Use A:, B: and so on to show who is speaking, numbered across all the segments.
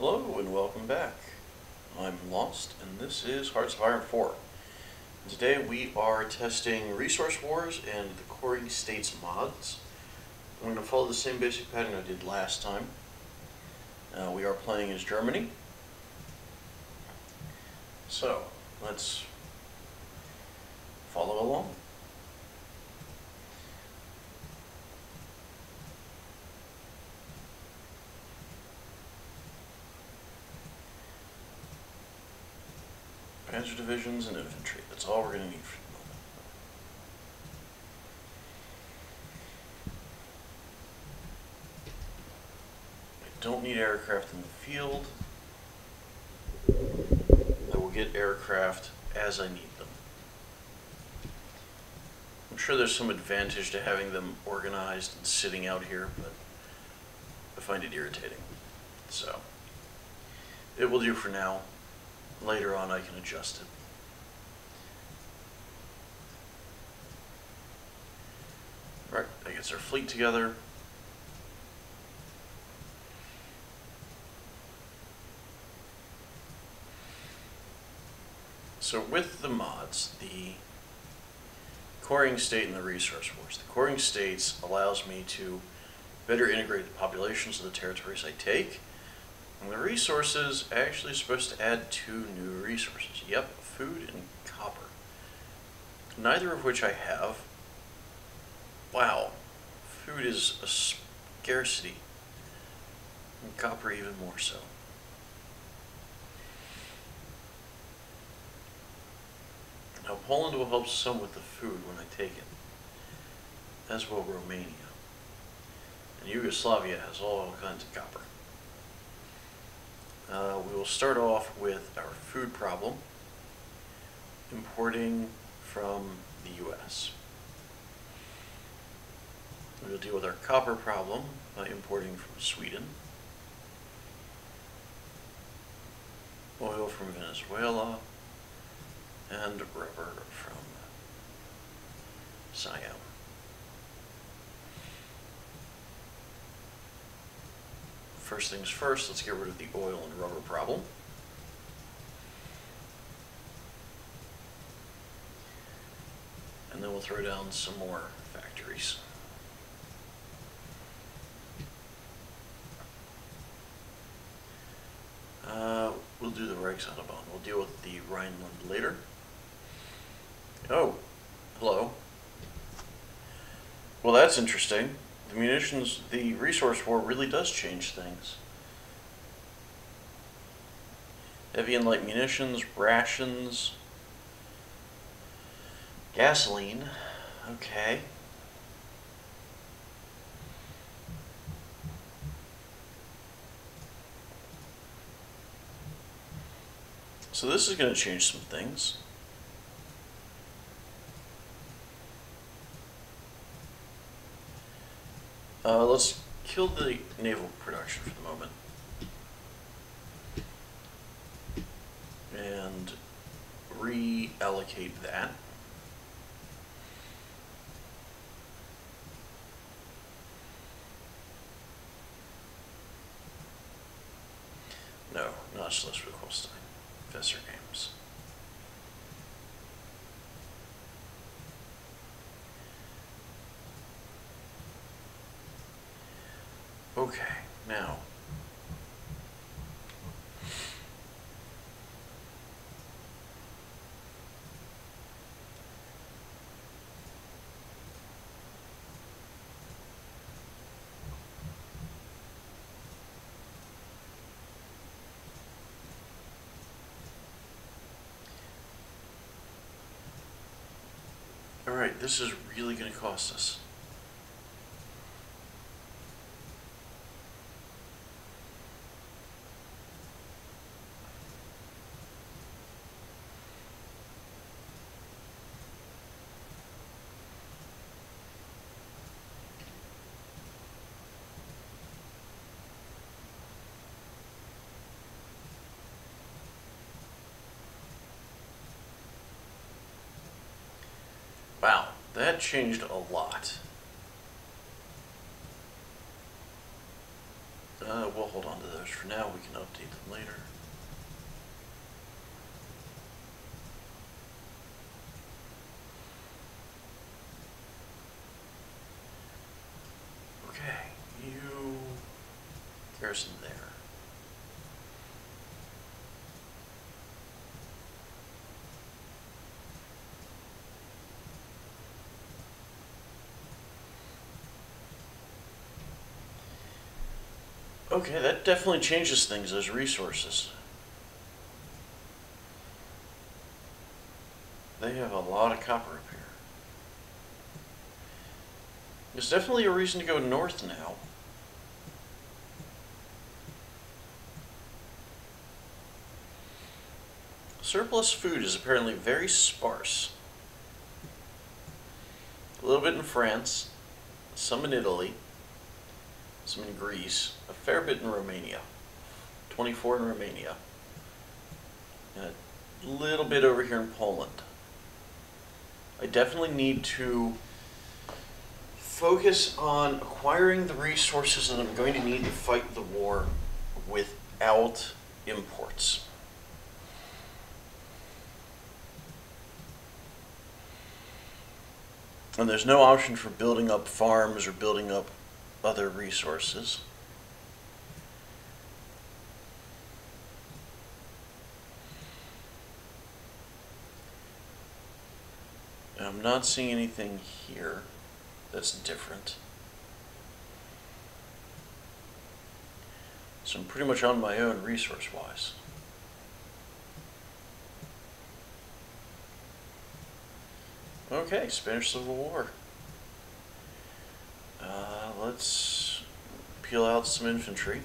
A: Hello and welcome back. I'm Lost and this is Hearts of Iron 4. And today we are testing Resource Wars and the Coring States mods. I'm going to follow the same basic pattern I did last time. We are playing as Germany. So, let's follow along. Panzer divisions and infantry. That's all we're going to need for the moment. I don't need aircraft in the field. I will get aircraft as I need them. I'm sure there's some advantage to having them organized and sitting out here, but I find it irritating. So, it will do for now. Later on I can adjust it. Right, that gets our fleet together. So with the mods, the Coring State and the Resource Wars. The Coring States allows me to better integrate the populations of the territories I take. And the resources actually supposed to add 2 new resources. Yep, food and copper. Neither of which I have. Wow, food is a scarcity. And copper even more so. Now Poland will help some with the food when I take it. As will Romania. And Yugoslavia has all kinds of copper. We will start off with our food problem, importing from the US. We will deal with our copper problem by importing from Sweden, oil from Venezuela, and rubber from Siam. First things first, let's get rid of the oil and rubber problem. And then we'll throw down some more factories. We'll do the Reichsautobahn. We'll deal with the Rhineland later. Oh, hello. Well, that's interesting. The resource war really does change things. Heavy and light munitions, rations, gasoline, okay. So this is going to change some things. Let's kill the naval production for the moment. And reallocate that. No, not Schleswig-Holstein. Fässer Games. Okay, now. Alright, this is really going to cost us. Wow, that changed a lot. We'll hold on to those for now. We can update them later. Okay, you garrison there. Okay, that definitely changes things, those resources. They have a lot of copper up here. There's definitely a reason to go north now. Surplus food is apparently very sparse. A little bit in France, some in Italy, some in Greece, a fair bit in Romania, 24 in Romania, and a little bit over here in Poland. I definitely need to focus on acquiring the resources that I'm going to need to fight the war without imports. And there's no option for building up farms or building up other resources. And I'm not seeing anything here that's different. So I'm pretty much on my own resource-wise. Okay, Spanish Civil War. Let's peel out some infantry.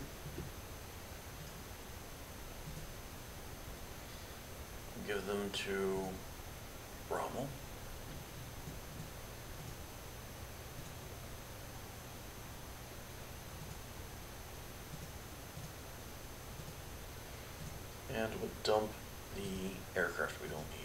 A: Give them to Rommel. And we'll dump the aircraft we don't need.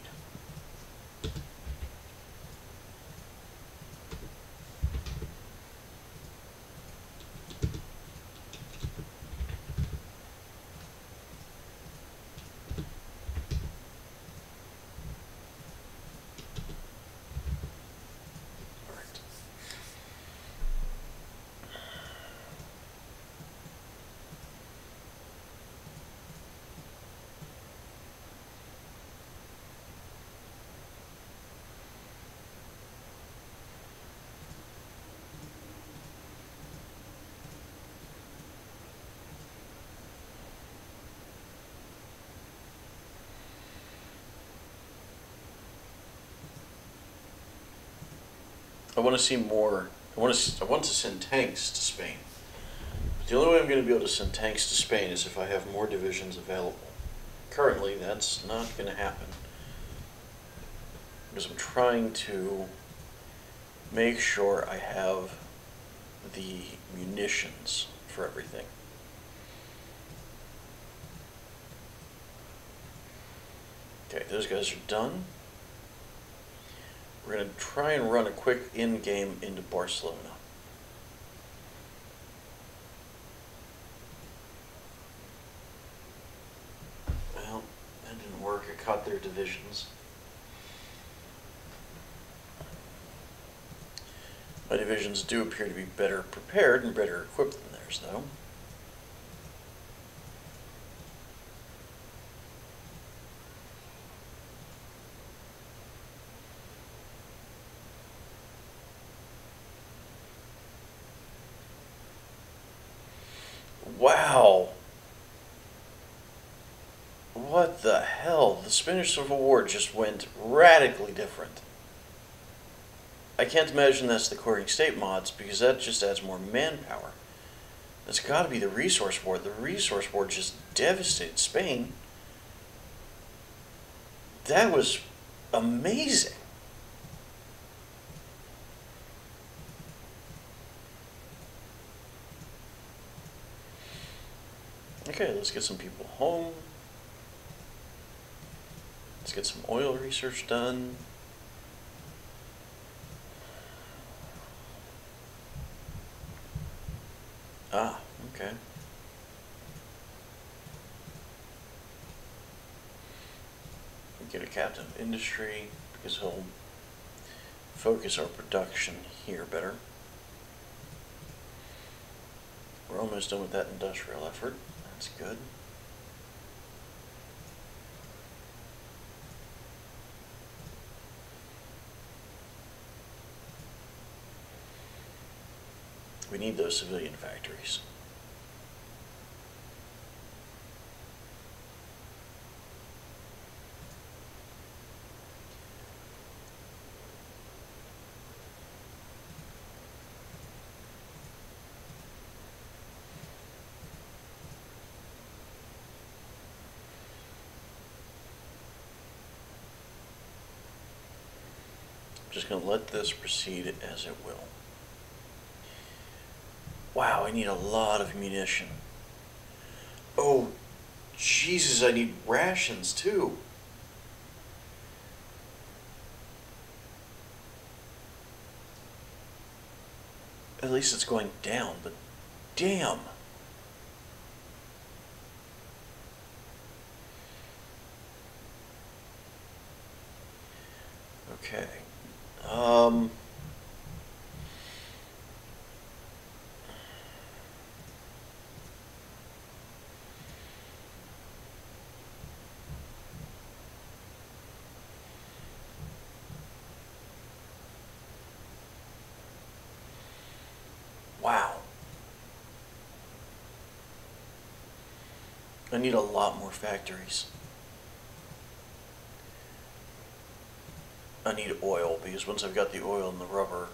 A: I want to see more. I want to send tanks to Spain. But the only way I'm going to be able to send tanks to Spain is if I have more divisions available. Currently, that's not going to happen. Because I'm trying to make sure I have the munitions for everything. Okay, those guys are done. We're going to try and run a quick in-game into Barcelona. Well, that didn't work. I caught their divisions. My divisions do appear to be better prepared and better equipped than theirs, though. Wow. What the hell? The Spanish Civil War just went radically different. I can't imagine that's the coring state mods, because that just adds more manpower. That's got to be the resource war. The resource war just devastated Spain. That was amazing. Okay, let's get some people home. Let's get some oil research done. Ah, okay. get a captain of industry because he'll focus our production here better. We're almost done with that industrial effort. That's good. We need those civilian factories. I'm just going to let this proceed as it will. Wow, I need a lot of munition. Oh, Jesus, I need rations too. At least it's going down, but damn. Okay. Wow. I need a lot more factories. I need oil, because once I've got the oil and the rubber,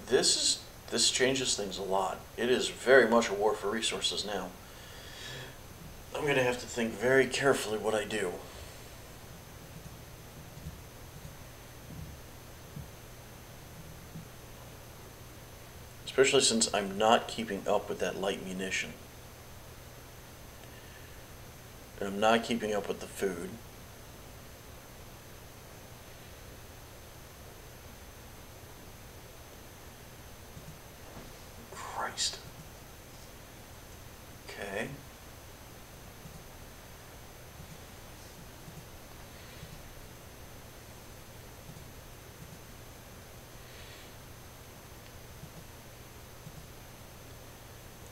A: this changes things a lot. It is very much a war for resources now. I'm going to have to think very carefully what I do. Especially since I'm not keeping up with that light munition. And I'm not keeping up with the food. Christ. Okay.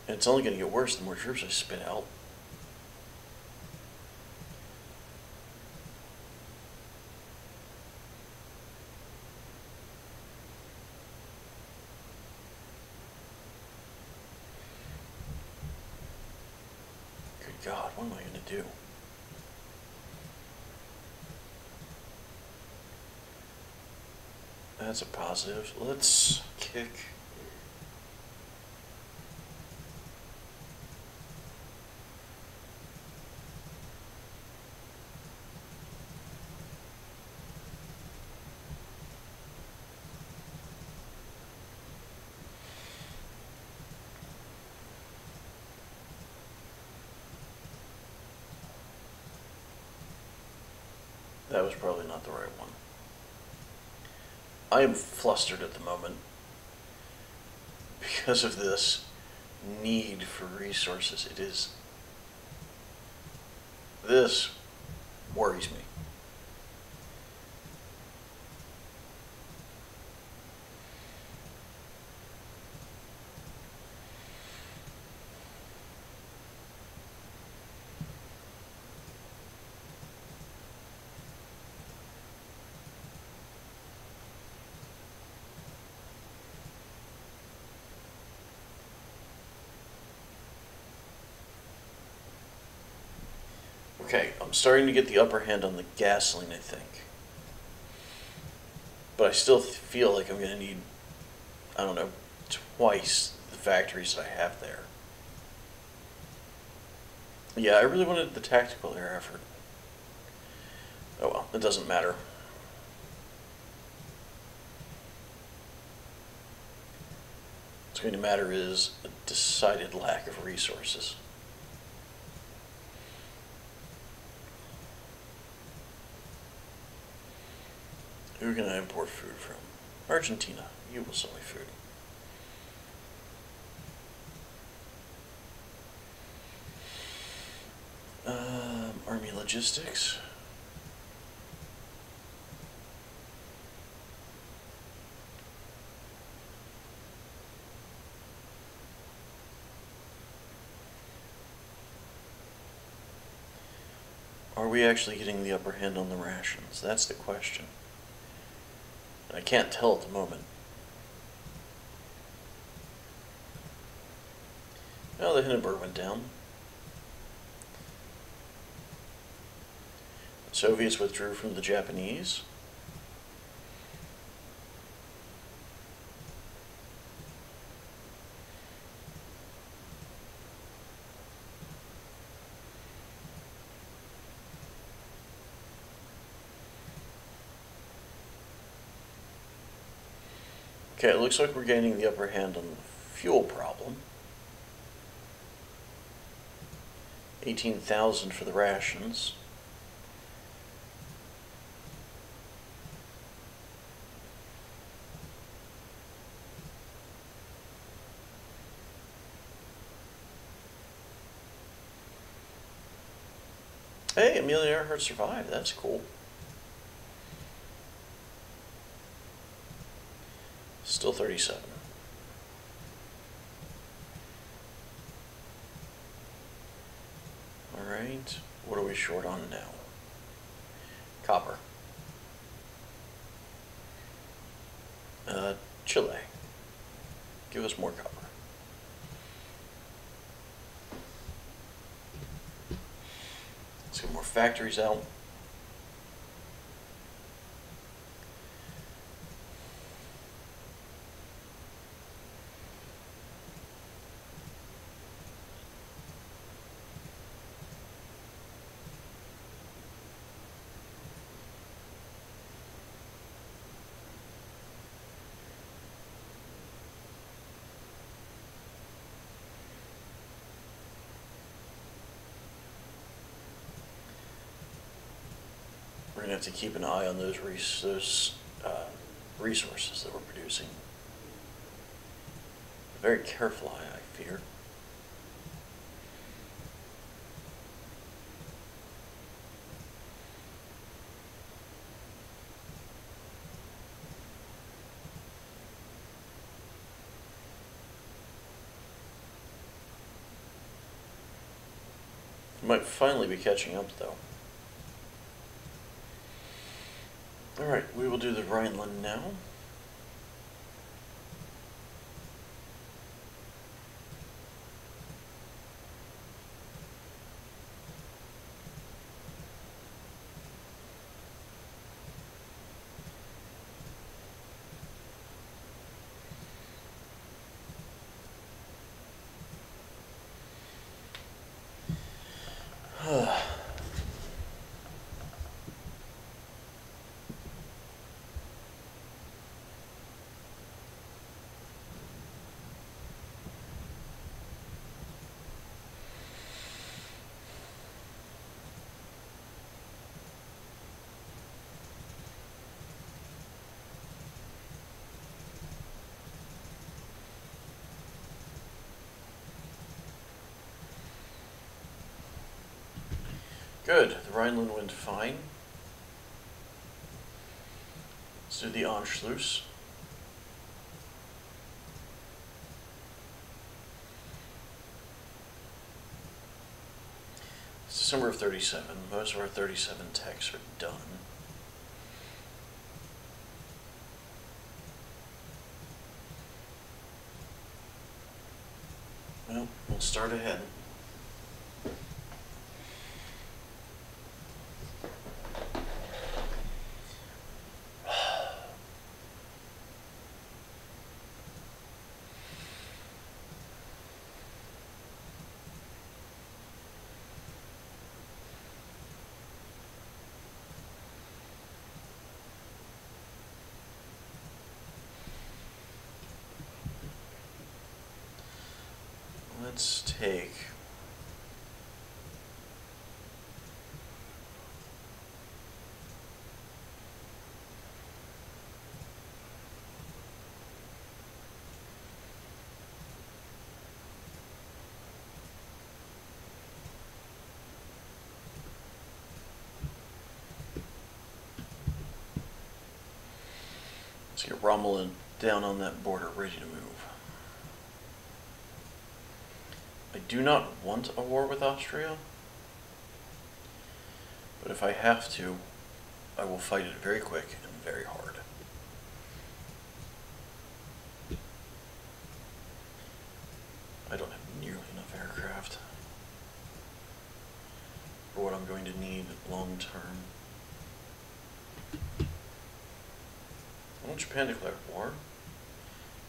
A: And it's only going to get worse the more troops I spit out. Good God, what am I going to do? That's a positive. Let's kick. That was probably not the right one. I am flustered at the moment because of this need for resources. This worries me. Okay, I'm starting to get the upper hand on the gasoline, I think. But I still feel like I'm going to need, I don't know, twice the factories that I have there. Yeah, I really wanted the tactical air effort. Oh well, it doesn't matter. What's going to matter is a decided lack of resources. Who can I import food from? Argentina, you will sell me food. Army logistics. Are we actually getting the upper hand on the rations? That's the question. I can't tell at the moment. Oh, the Hindenburg went down. The Soviets withdrew from the Japanese. Okay, it looks like we're gaining the upper hand on the fuel problem. 18,000 for the rations. Hey, Amelia Earhart survived. That's cool. Still 37. Alright, what are we short on now? Copper. Chile. Give us more copper. Let's get more factories out. We're going to have to keep an eye on those resources that we're producing. A very careful eye, I fear. Might finally be catching up, though. Alright, we will do the Rhineland now. Good, the Rhineland went fine. Let's do the Anschluss. It's December of 37. Most of our 37 techs are done. Well, we'll start ahead. Let's take Let's get Rhineland down on that border, ready to move. I do not want a war with Austria, but if I have to, I will fight it very quick and very hard. I don't have nearly enough aircraft for what I'm going to need long term. Well, Japan declared war.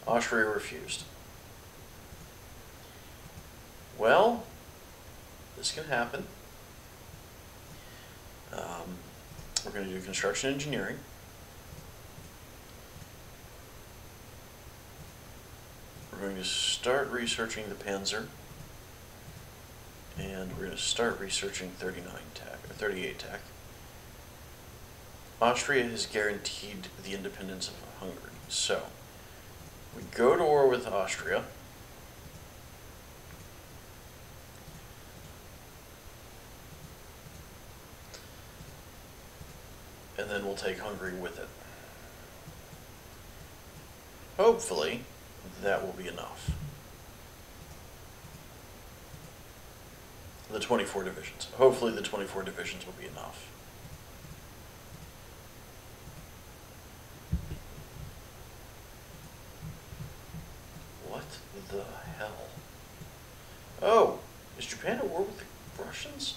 A: Austria refused. Well, this can happen. We're going to do construction engineering. We're going to start researching the Panzer. And we're going to start researching 38 TAC. Austria has guaranteed the independence of Hungary. So, we go to war with Austria. And then we'll take Hungary with it. Hopefully, that will be enough. The 24 divisions. Hopefully the 24 divisions will be enough. What the hell? Oh, is Japan at war with the Russians?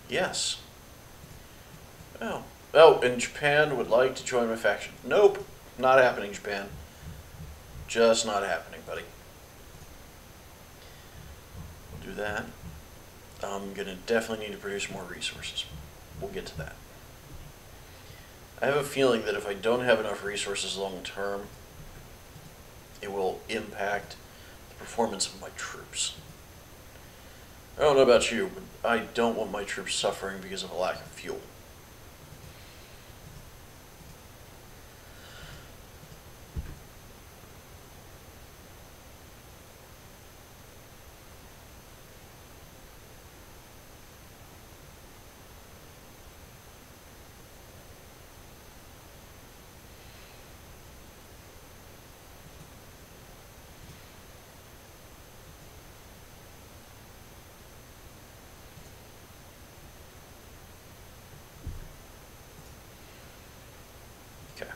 A: Yes. Oh. Oh, and Japan would like to join my faction. Nope. Not happening, Japan. Just not happening, buddy. We'll do that. I'm going to definitely need to produce more resources. We'll get to that. I have a feeling that if I don't have enough resources long term, it will impact the performance of my troops. I don't know about you, but I don't want my troops suffering because of a lack of fuel. Okay.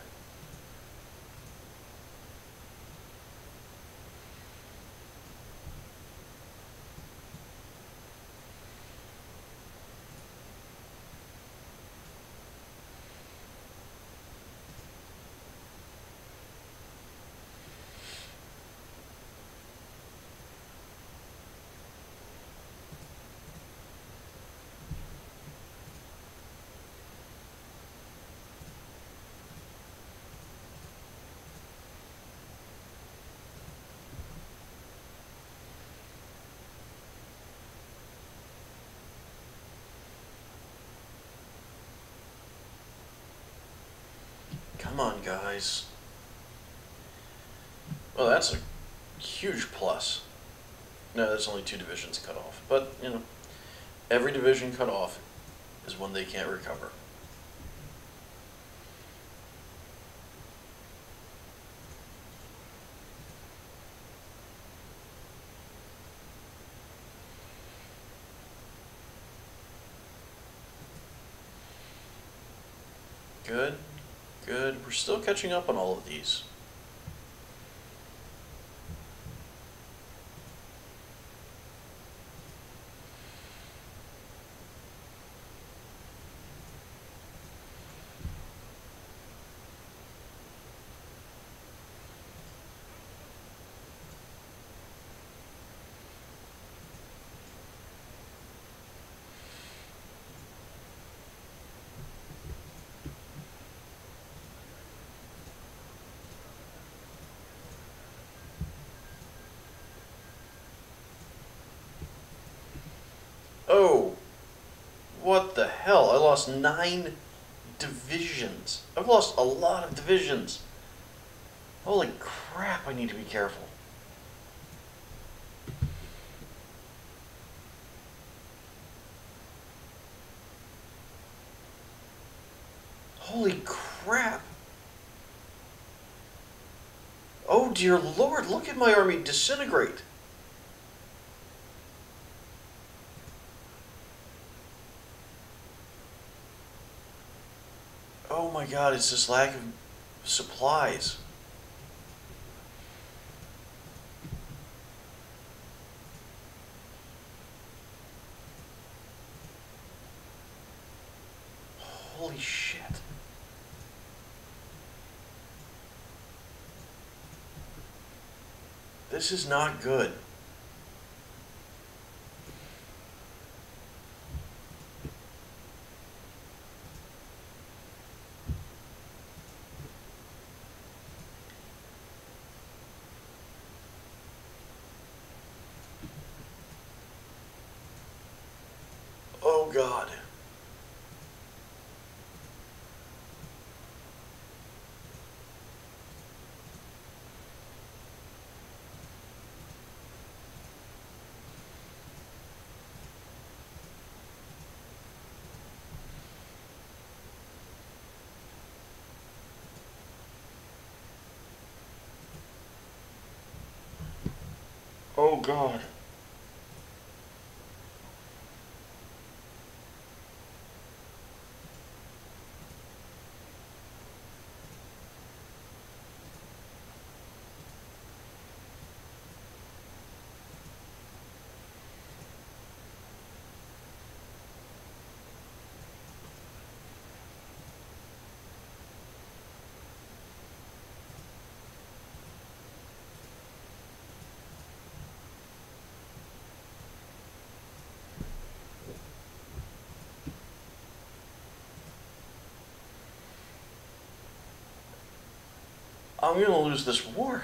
A: Come on, guys. Well, that's a huge plus. No, there's only 2 divisions cut off. But, you know, every division cut off is one they can't recover. Good. Good. We're still catching up on all of these. Oh, what the hell? I lost 9 divisions. I've lost a lot of divisions. Holy crap, I need to be careful. Holy crap. Oh dear Lord, look at my army disintegrate. Oh my God, it's this lack of supplies. Holy shit. This is not good. Oh God. Oh God. I'm gonna lose this war.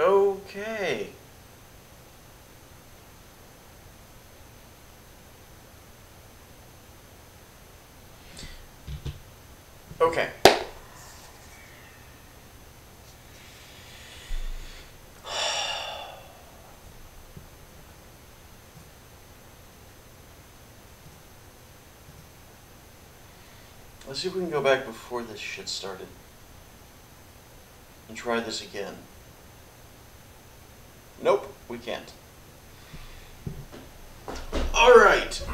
A: Okay. Okay. Let's see if we can go back before this shit started and try this again. Nope, we can't. All right.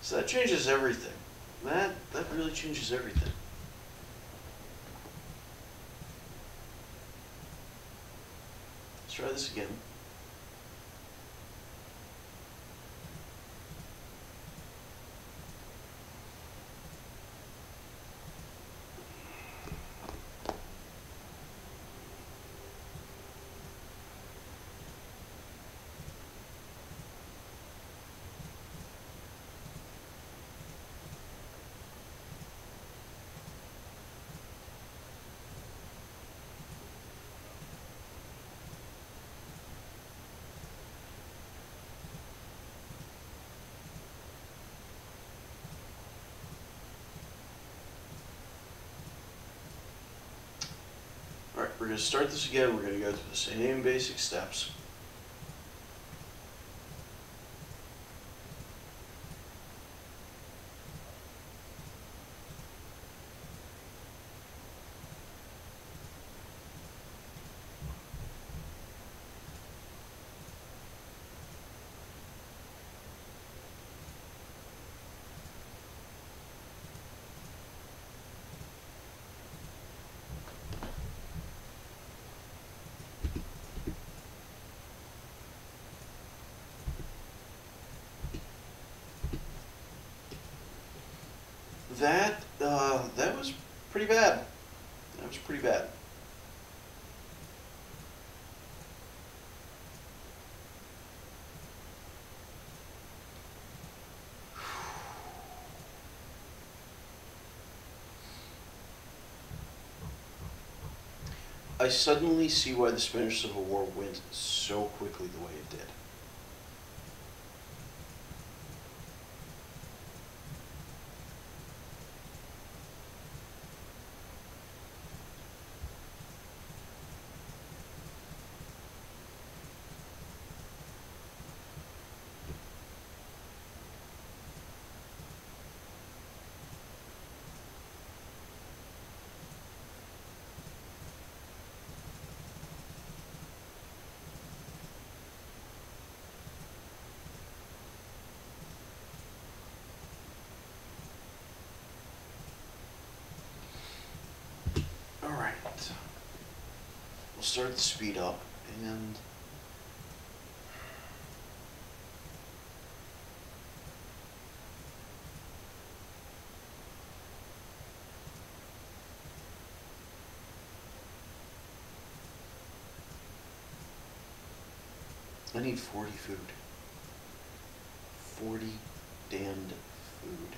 A: So that changes everything. That really changes everything. Let's try this again. All right, we're going to start this again. We're going to go through the same basic steps. That was pretty bad. That was pretty bad. I suddenly see why the Spanish Civil War went so quickly the way it did. Alright. We'll start the speed up and I need 40 food. 40 damned food.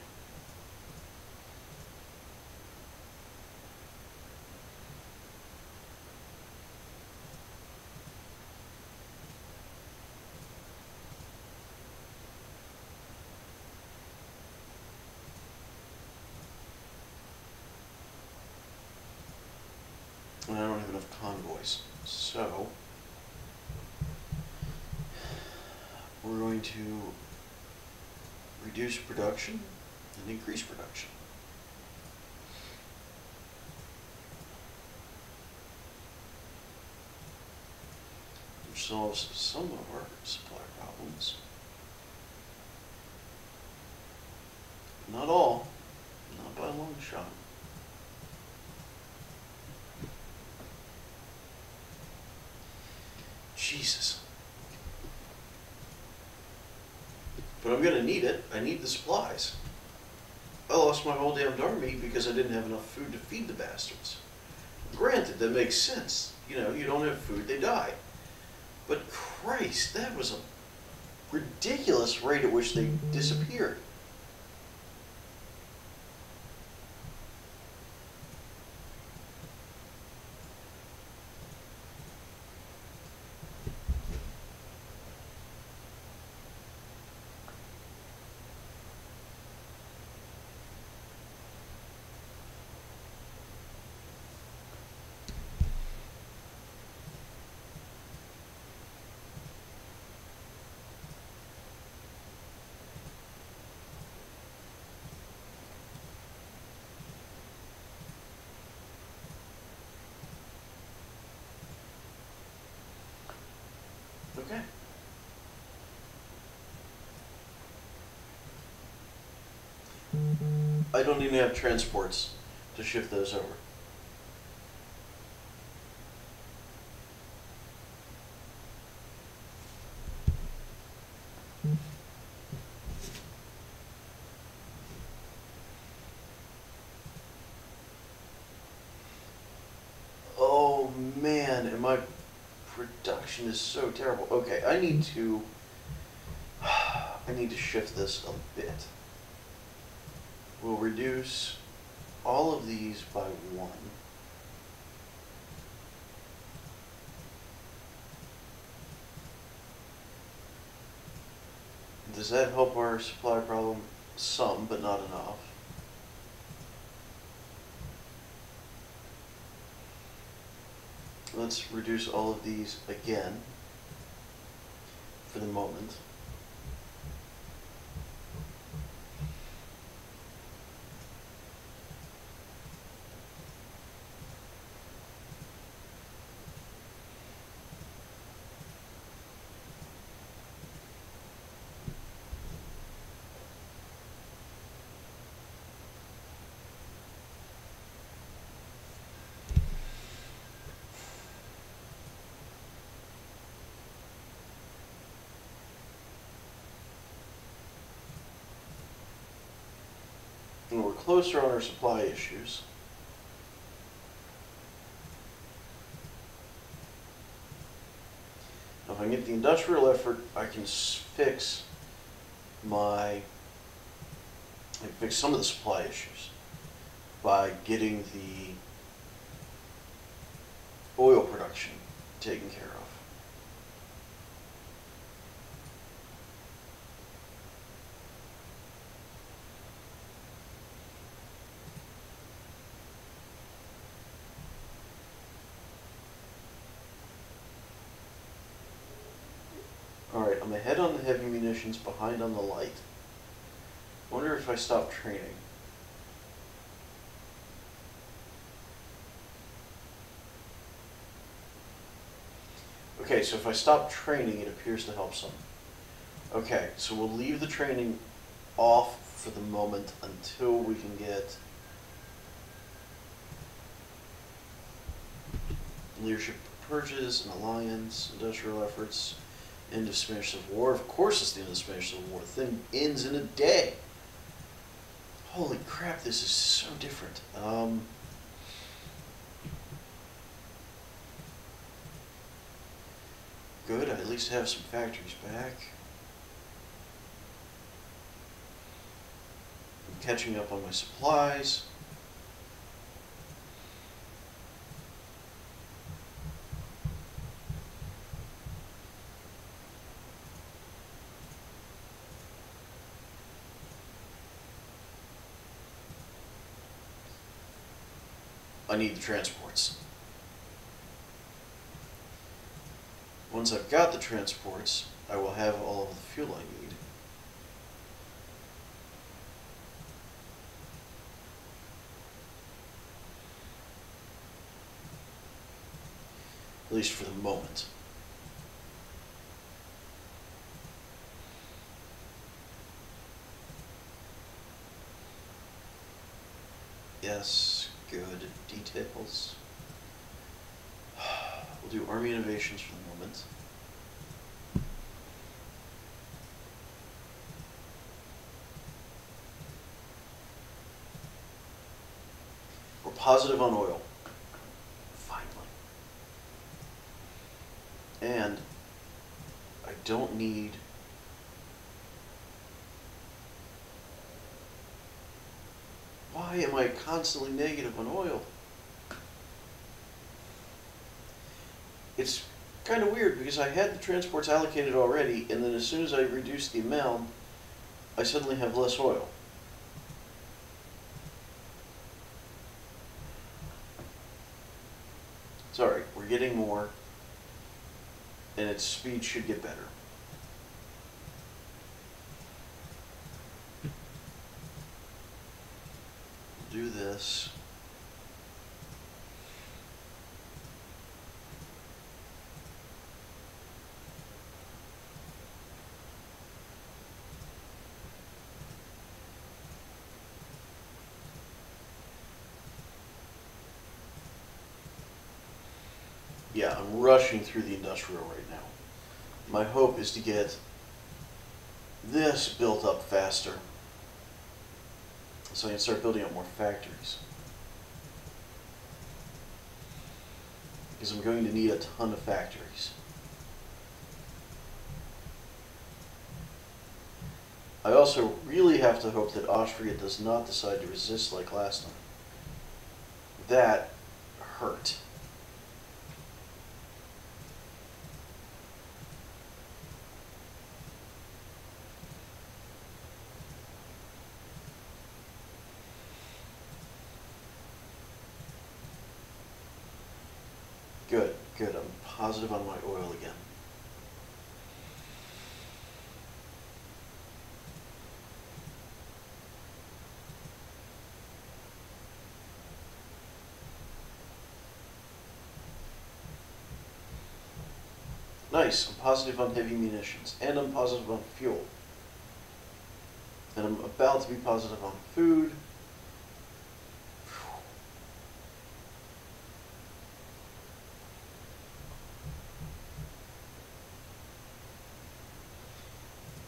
A: And I don't have enough convoys. So we're going to reduce production and increase production. Which solves some of our supply problems. Not all, not by a long shot. Jesus. But I'm gonna need it. I need the supplies. I lost my whole damned army because I didn't have enough food to feed the bastards. Granted, that makes sense. You know, you don't have food, they die. But Christ, that was a ridiculous rate at which they disappeared. Okay. I don't even have transports to shift those over. Oh man, and my production is so terrible. Okay, I need to shift this a bit. We'll reduce all of these by 1. Does that help our supply problem? Some, but not enough. Let's reduce all of these again for the moment. And we're closer on our supply issues. Now, if I can get the industrial effort, I can fix some of the supply issues by getting the oil production taken care of. Alright, I'm ahead on the heavy munitions, behind on the light. Wonder if I stop training. Okay, so if I stop training, it appears to help some. Okay, so we'll leave the training off for the moment until we can get leadership purges, an alliance, industrial efforts, end of Spanish Civil War. Of course it's the end of the Spanish Civil War. The thing ends in a day. Holy crap, this is so different. Good, I at least have some factories back. I'm catching up on my supplies. I need the transports. Once I've got the transports, I will have all of the fuel I need. At least for the moment. Yes, good. Details. We'll do army innovations for the moment. We're positive on oil. Finally. And I don't need why am I constantly negative on oil? It's kind of weird because I had the transports allocated already, and then as soon as I reduce the amount, I suddenly have less oil. Sorry, we're getting more, and its speed should get better. We'll do this. Yeah, I'm rushing through the industrial right now. My hope is to get this built up faster so I can start building up more factories. Because I'm going to need a ton of factories. I also really have to hope that Austria does not decide to resist like last time. That hurt. Good, good. I'm positive on my oil again. Nice. I'm positive on heavy munitions, and I'm positive on fuel. And I'm about to be positive on food.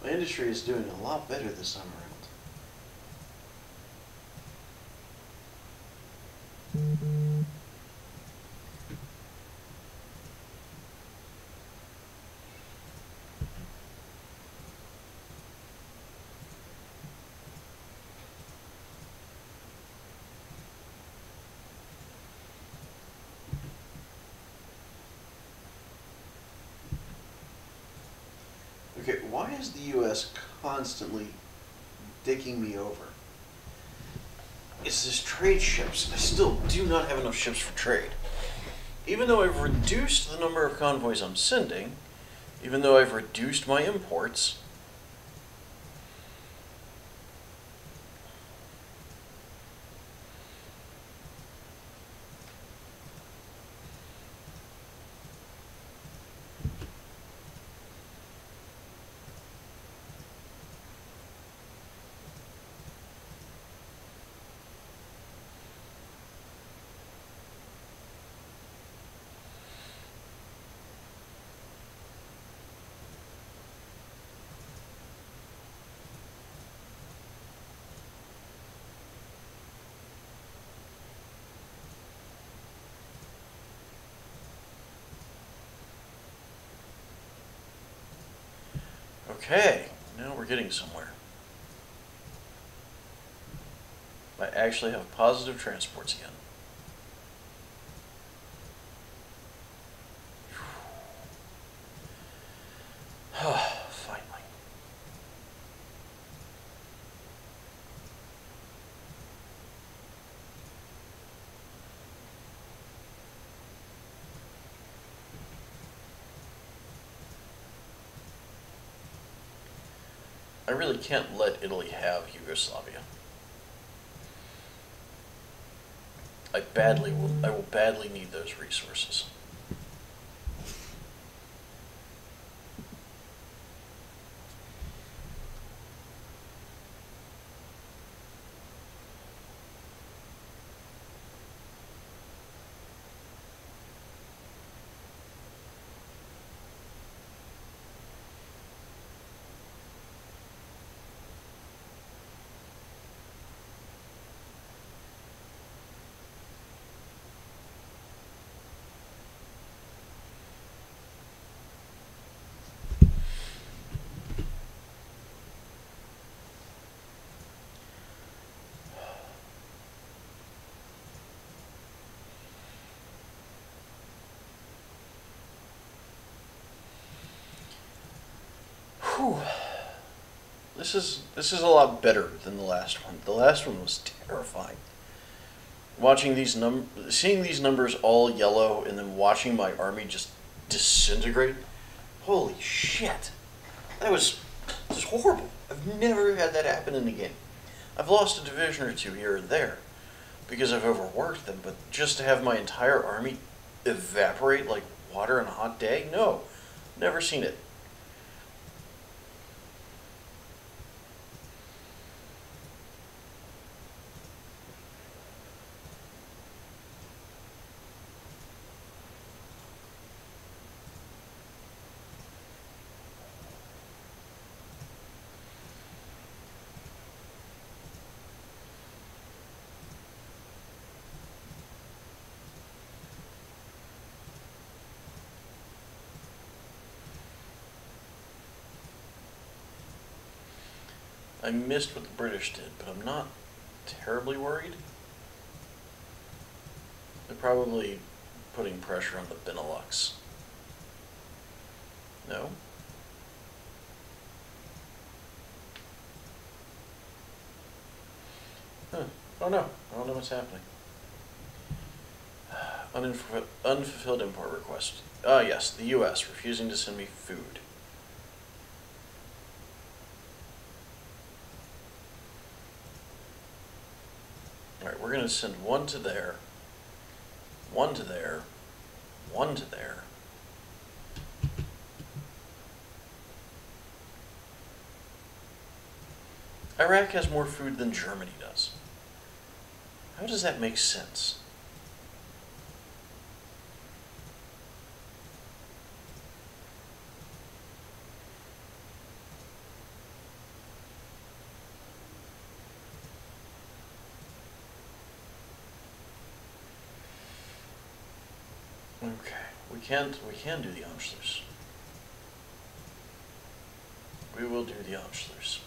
A: My industry is doing a lot better this time around. Okay, why is the U.S. constantly dicking me over? It's this trade ships. I still do not have enough ships for trade. Even though I've reduced the number of convoys I'm sending, even though I've reduced my imports, okay, now we're getting somewhere. I actually have positive transports again. Finally. I really can't let Italy have Yugoslavia. I will badly need those resources. Whew. This is a lot better than the last one. The last one was terrifying. Watching seeing these numbers all yellow and then watching my army just disintegrate. Holy shit. That was just horrible. I've never had that happen in a game. I've lost a division or two here and there because I've overworked them, but just to have my entire army evaporate like water on a hot day? No. Never seen it. I missed what the British did, but I'm not terribly worried. They're probably putting pressure on the Benelux. No? Huh. Oh no, I don't know what's happening. Unfulfilled import request. Ah yes, the U.S. refusing to send me food. Alright, we're going to send one to there, one to there, one to there. Iraq has more food than Germany does. How does that make sense? Okay, we can do the Anschluss. We will do the Anschluss.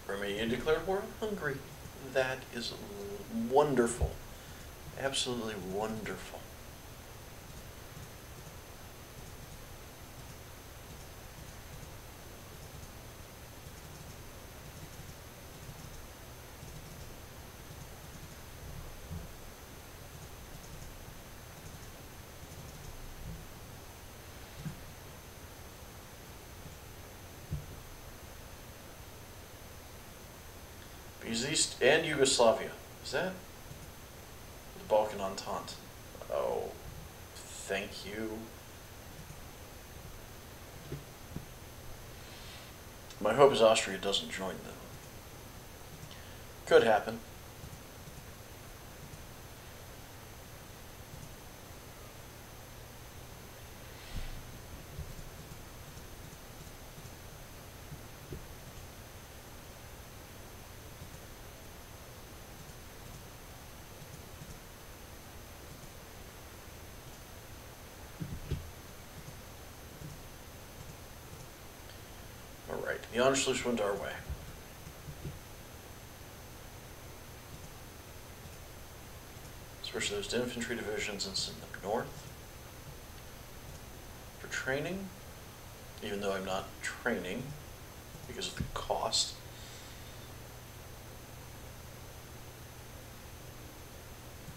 A: Romania declared war on Hungary. That is wonderful. Absolutely wonderful. East and Yugoslavia. Is that the Balkan Entente? Oh, thank you. My hope is Austria doesn't join them. Could happen. Alright, the Anschluss went our way. Especially those infantry divisions in the north. For training, even though I'm not training because of the cost.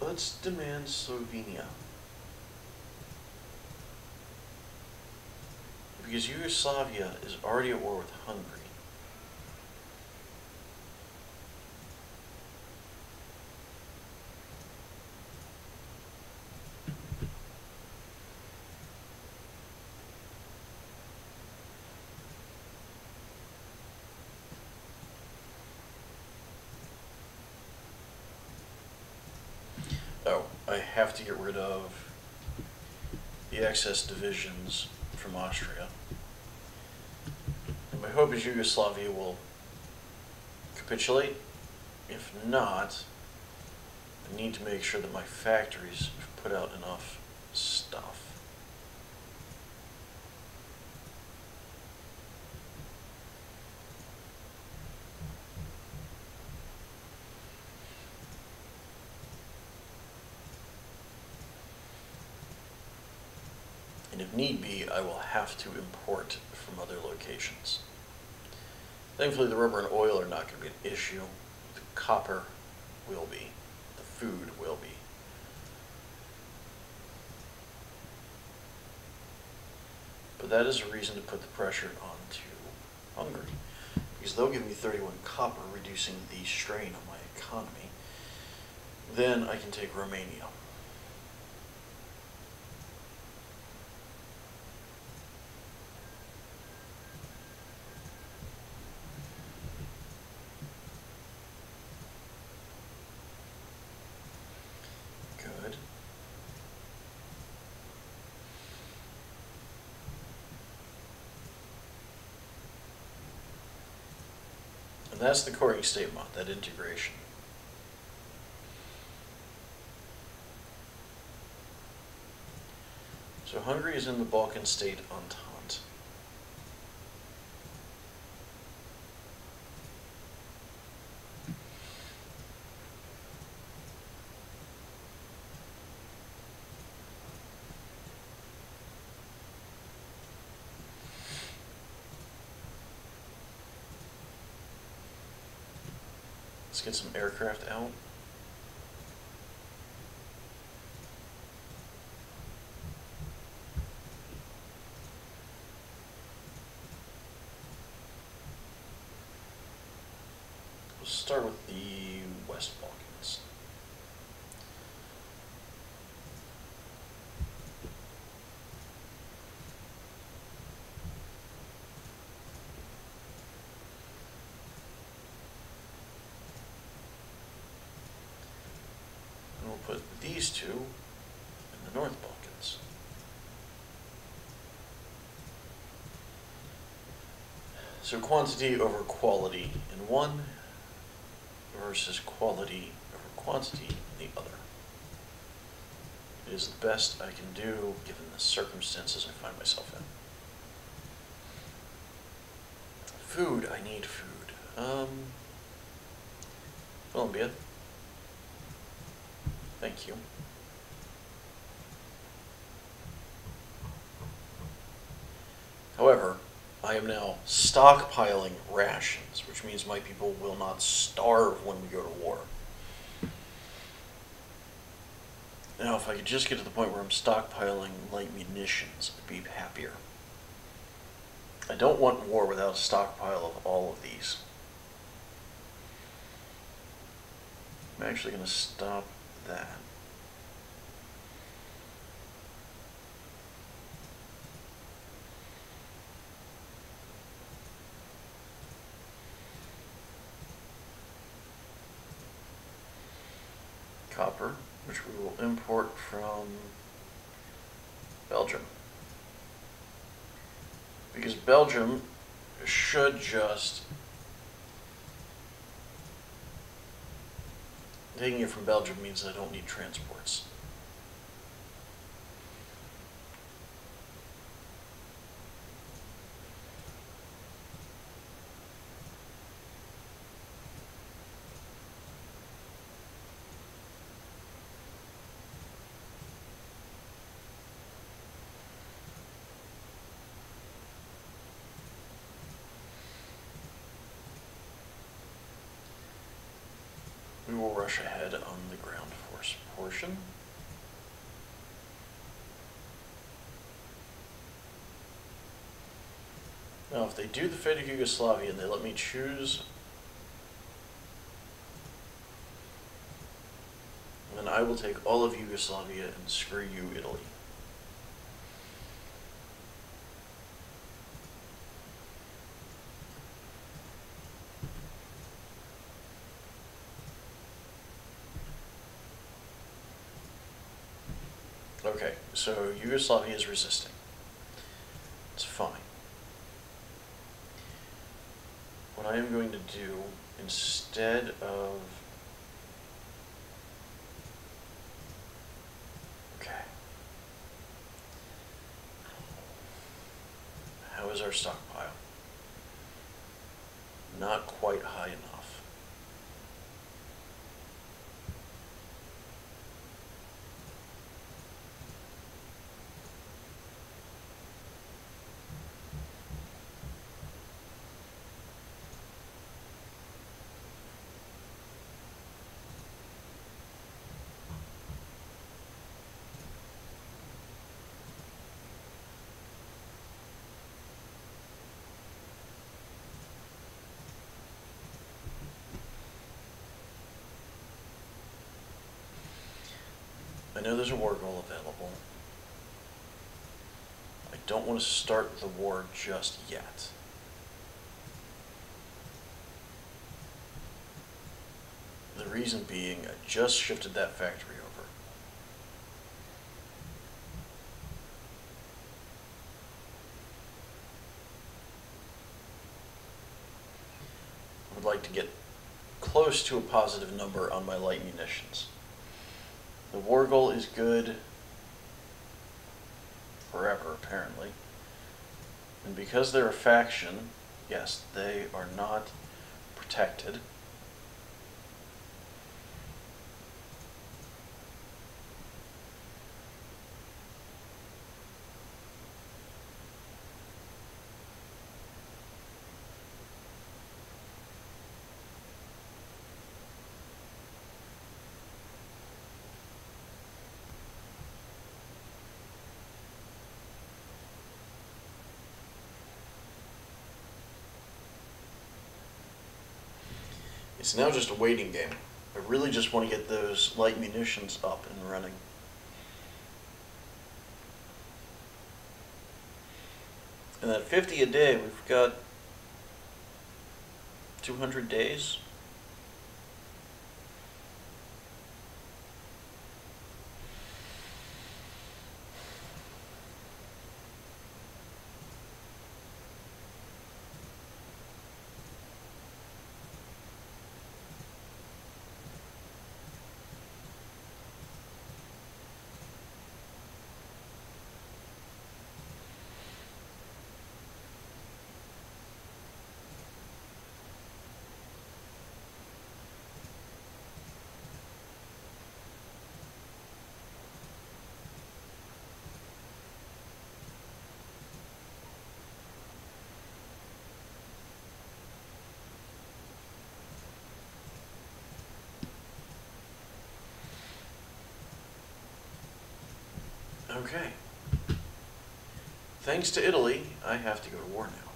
A: Let's demand Slovenia. Because Yugoslavia is already at war with Hungary. Oh, I have to get rid of the excess divisions from Austria. And my hope is Yugoslavia will capitulate. If not, I need to make sure that my factories put out enough stuff. And if need be, I will have to import from other locations. Thankfully, the rubber and oil are not going to be an issue. The copper will be. The food will be. But that is a reason to put the pressure onto Hungary, because they'll give me 31 copper, reducing the strain on my economy. Then I can take Romania. Good. And that's the coring state mod, that integration. So Hungary is in the Balkan state Entente. Let's get some aircraft out. We'll start with the West Balkans. And we'll put these two in the North Balkans. So quantity over quality in one versus quality over quantity in the other. It is the best I can do given the circumstances I find myself in. Food, I need food. Colombia. Thank you. However, I am now stockpiling rations, which means my people will not starve when we go to war. Now, if I could just get to the point where I'm stockpiling light munitions, I'd be happier. I don't want war without a stockpile of all of these. I'm actually going to stop that. Copper, which we will import from Belgium. Because Belgium should just... Taking it from Belgium means I don't need transports. We will rush ahead on the ground force portion. Now, if they do the fate of Yugoslavia and they let me choose, then I will take all of Yugoslavia and screw you, Italy. Okay, so Yugoslavia is resisting. It's fine. What I am going to do, instead of... Okay. How is our stockpile? Not quite high enough. I know there's a war goal available. I don't want to start the war just yet. The reason being, I just shifted that factory over. I would like to get close to a positive number on my light munitions. The war goal is good forever, apparently. And because they're a faction, yes, they are not protected. It's now just a waiting game. I really just want to get those light munitions up and running. And at 50 a day, we've got 200 days. Okay. Thanks to Italy, I have to go to war now.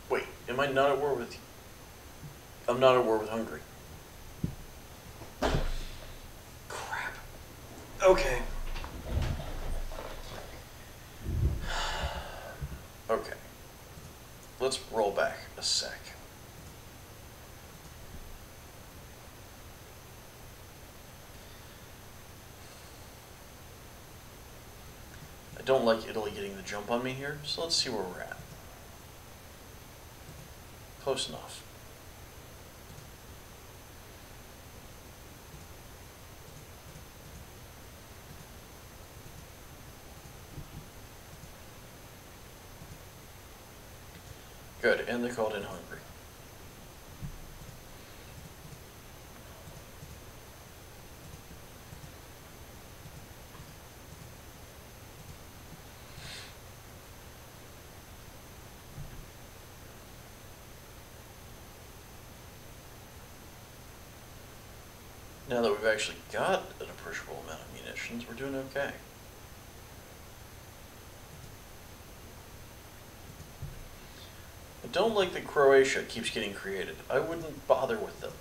A: Wait, am I not at war with... I'm not at war with Hungary. Crap. Okay. Okay. Let's roll back a sec. I don't like Italy getting the jump on me here, so let's see where we're at. Close enough. Good, and they called in Hungary. Now that we've actually got an appreciable amount of munitions, we're doing okay. I don't like that Croatia keeps getting created. I wouldn't bother with them.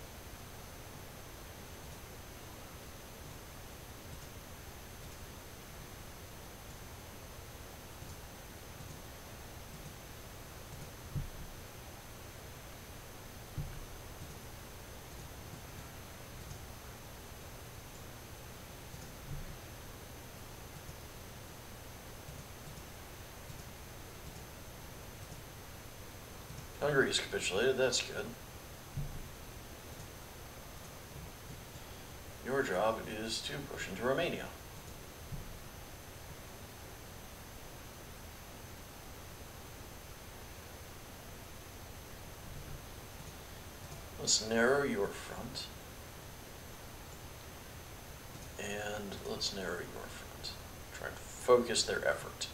A: Hungary has capitulated, that's good. Your job is to push into Romania. Let's narrow your front. And let's narrow your front. Try to focus their effort.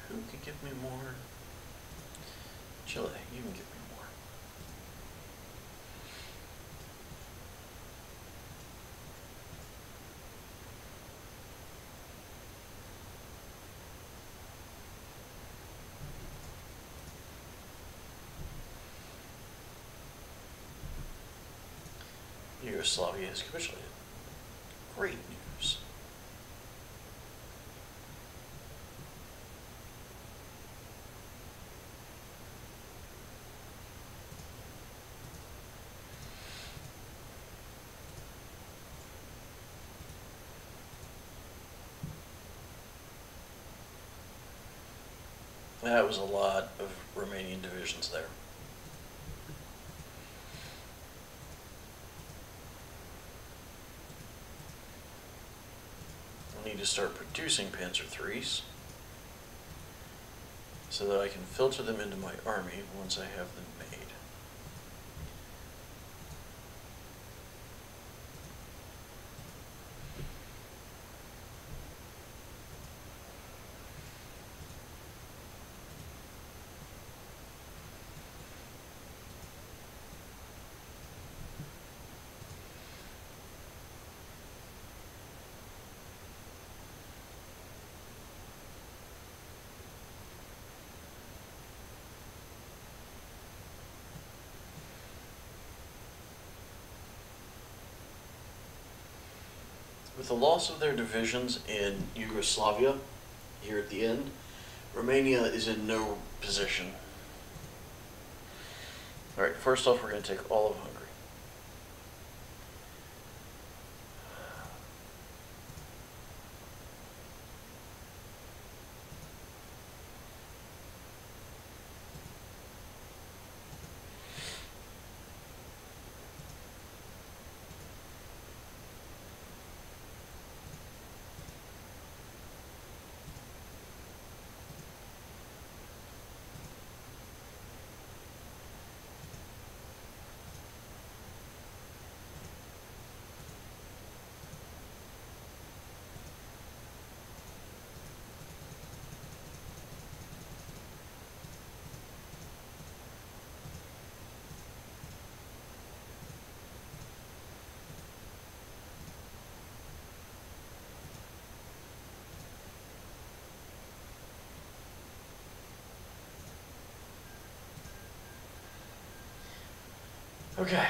A: Who could give me more? Chile, you can give me more. Yugoslavia has capitulated. Great news. That was a lot of Romanian divisions there. I need to start producing Panzer IIIs so that I can filter them into my army once I have them made. With the loss of their divisions in Yugoslavia, here at the end, Romania is in no position. Alright, first off, we're going to take all of Hungary. Okay.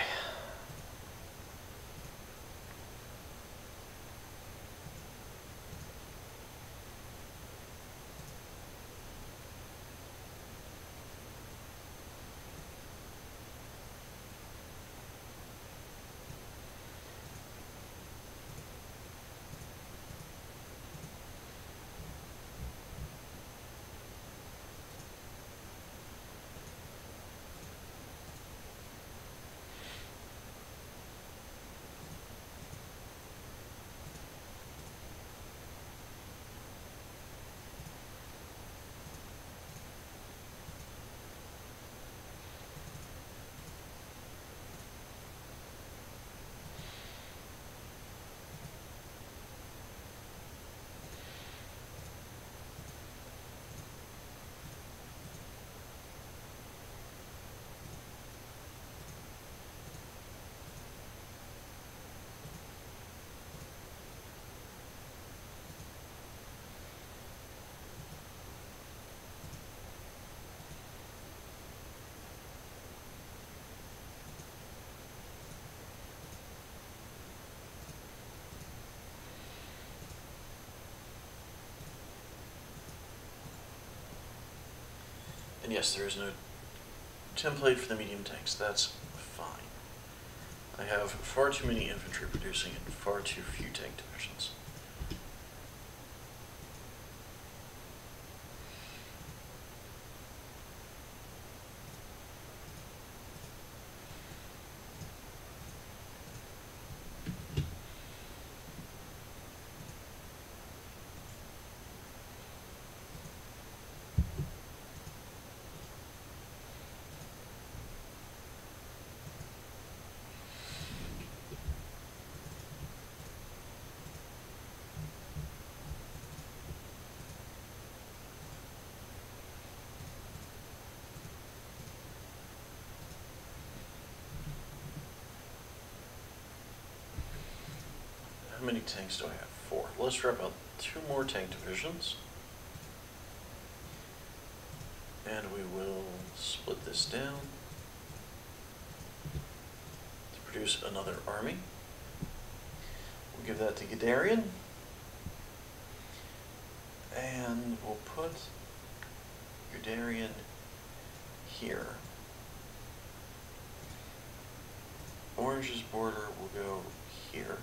A: And yes, there is no template for the medium tanks. That's fine. I have far too many infantry producing and far too few tank divisions. How many tanks do I have? 4. Let's rep out 2 more tank divisions. And we will split this down to produce another army. We'll give that to Guderian. And we'll put Guderian here. Orange's border will go here.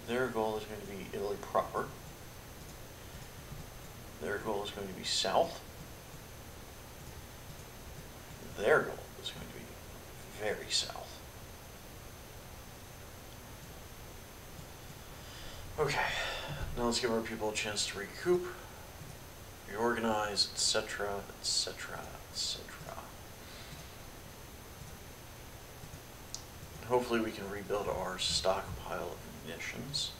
A: Their goal is going to be Italy proper. Their goal is going to be south. Their goal is going to be very south. Okay, now let's give our people a chance to recoup, reorganize, etc., etc., etc. Hopefully we can rebuild our stockpile of munitions.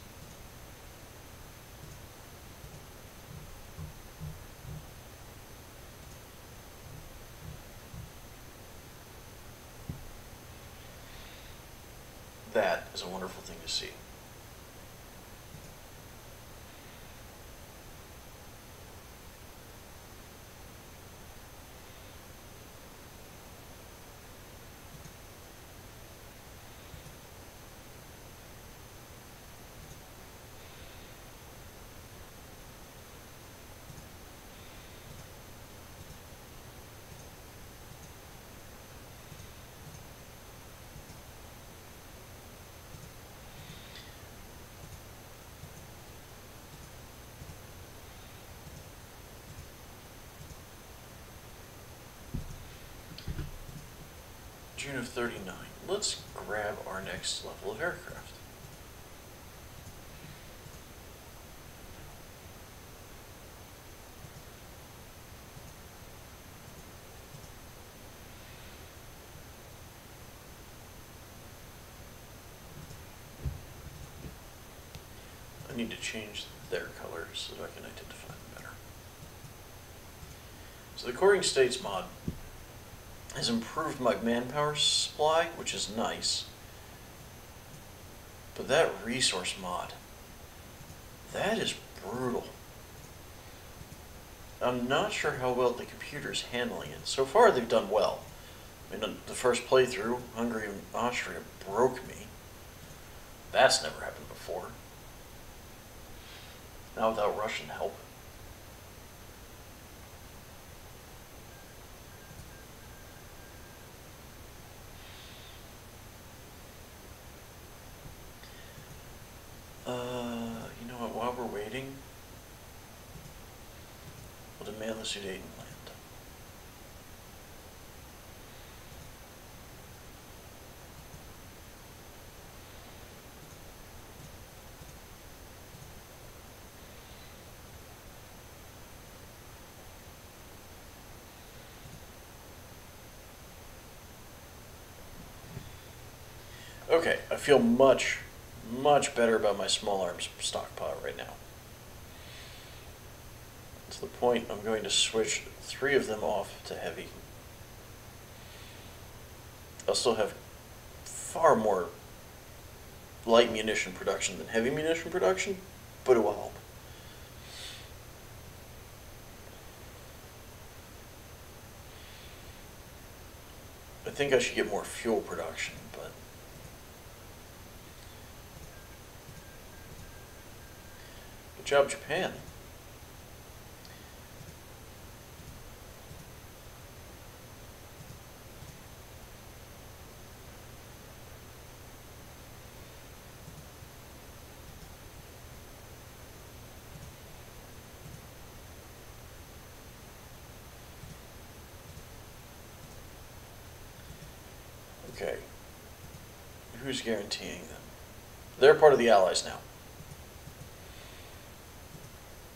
A: That is a wonderful thing to see. June of 39. Let's grab our next level of aircraft. I need to change their colors so that I can identify them better. So the Coring States mod has improved my manpower supply, which is nice. But that resource mod, that is brutal. I'm not sure how well the computer's handling it. So far they've done well. I mean, the first playthrough, Hungary and Austria broke me. That's never happened before. Not without Russian help. You know what, while we're waiting, we'll demand the Sudeten land. Okay, I feel much better about my small arms stockpile right now. To the point I'm going to switch 3 of them off to heavy. I'll still have far more light munition production than heavy munition production, but it will help. I think I should get more fuel production, but good job, Japan. Okay, who's guaranteeing them? They're part of the Allies now.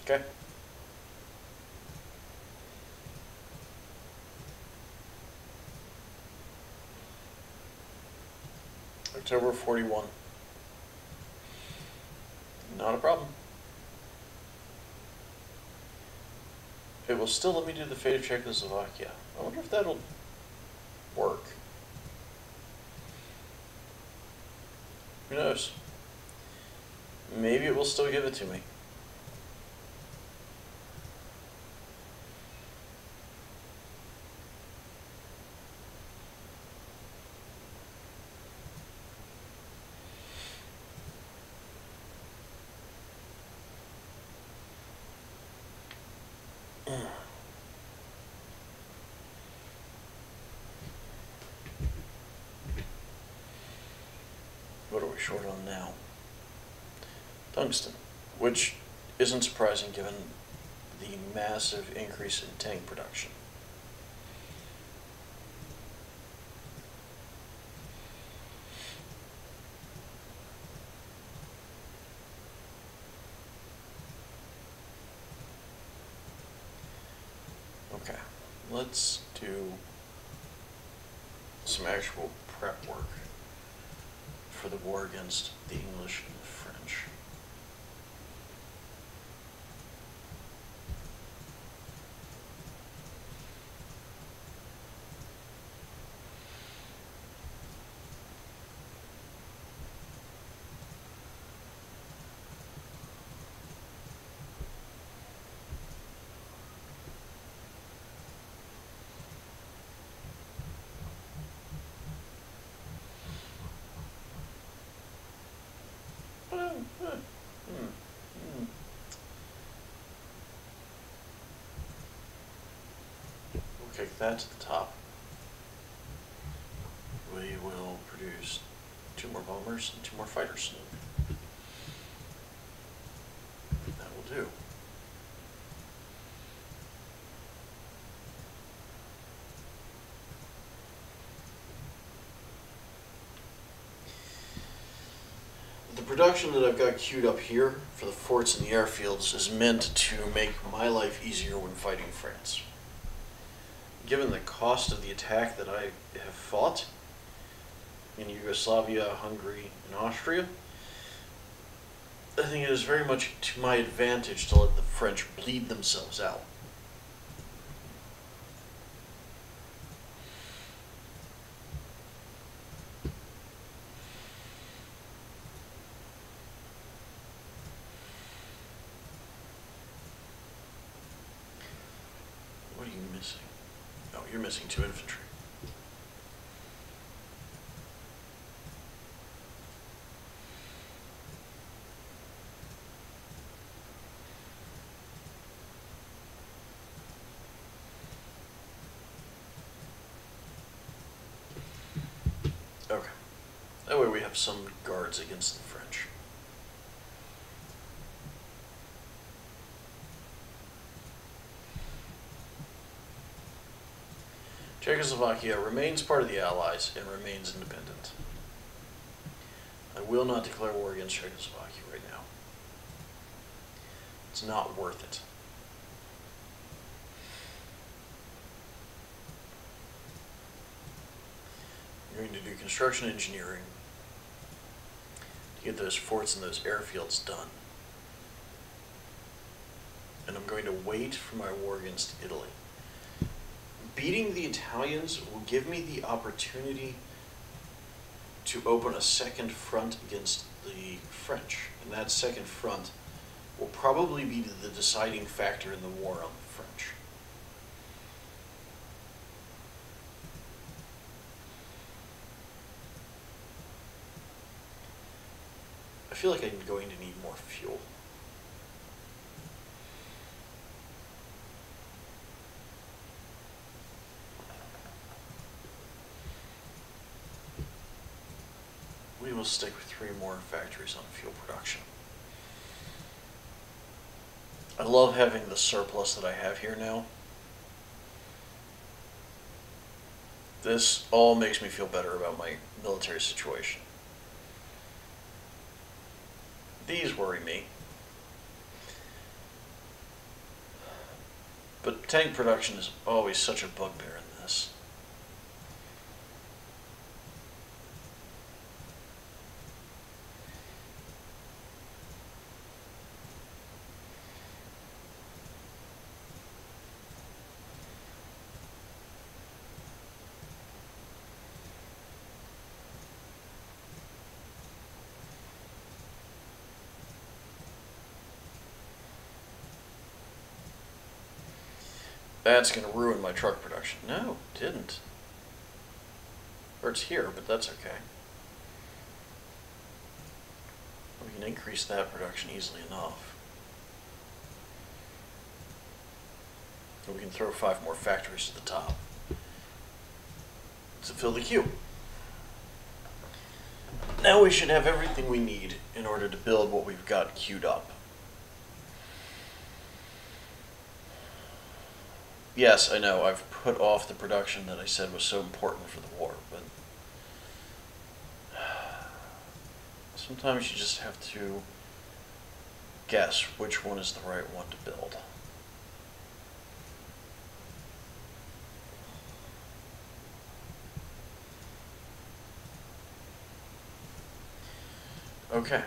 A: Okay. October 41. Not a problem. It will still let me do the fate of Czechoslovakia. I wonder if that'll work. Who knows? Maybe it will still give it to me. What are we short on now? Tungsten, which isn't surprising given the massive increase in tank production. Okay, let's do some actual prep work for the war against the English and the French. We'll kick that to the top. We will produce 2 more bombers and 2 more fighters. That will do. The production that I've got queued up here for the forts and the airfields is meant to make my life easier when fighting France. Given the cost of the attack that I have fought in Yugoslavia, Hungary, and Austria, I think it is very much to my advantage to let the French bleed themselves out. What are you missing? Oh, you're missing 2 infantry. Okay. That way we have some guards against the French. Czechoslovakia remains part of the Allies and remains independent. I will not declare war against Czechoslovakia right now. It's not worth it. I'm going to do construction engineering to get those forts and those airfields done. And I'm going to wait for my war against Italy. Beating the Italians will give me the opportunity to open a second front against the French. And that second front will probably be the deciding factor in the war on the French. I feel like I'm going to need more fuel. We will stick with 3 more factories on fuel production. I love having the surplus that I have here now. This all makes me feel better about my military situation. These worry me. But tank production is always such a bugbear in this. That's going to ruin my truck production. No, it didn't. Or it's here, but that's okay. We can increase that production easily enough. And we can throw 5 more factories to the top to fill the queue. Now we should have everything we need in order to build what we've got queued up. Yes, I know, I've put off the production that I said was so important for the war, but sometimes you just have to guess which one is the right one to build. Okay.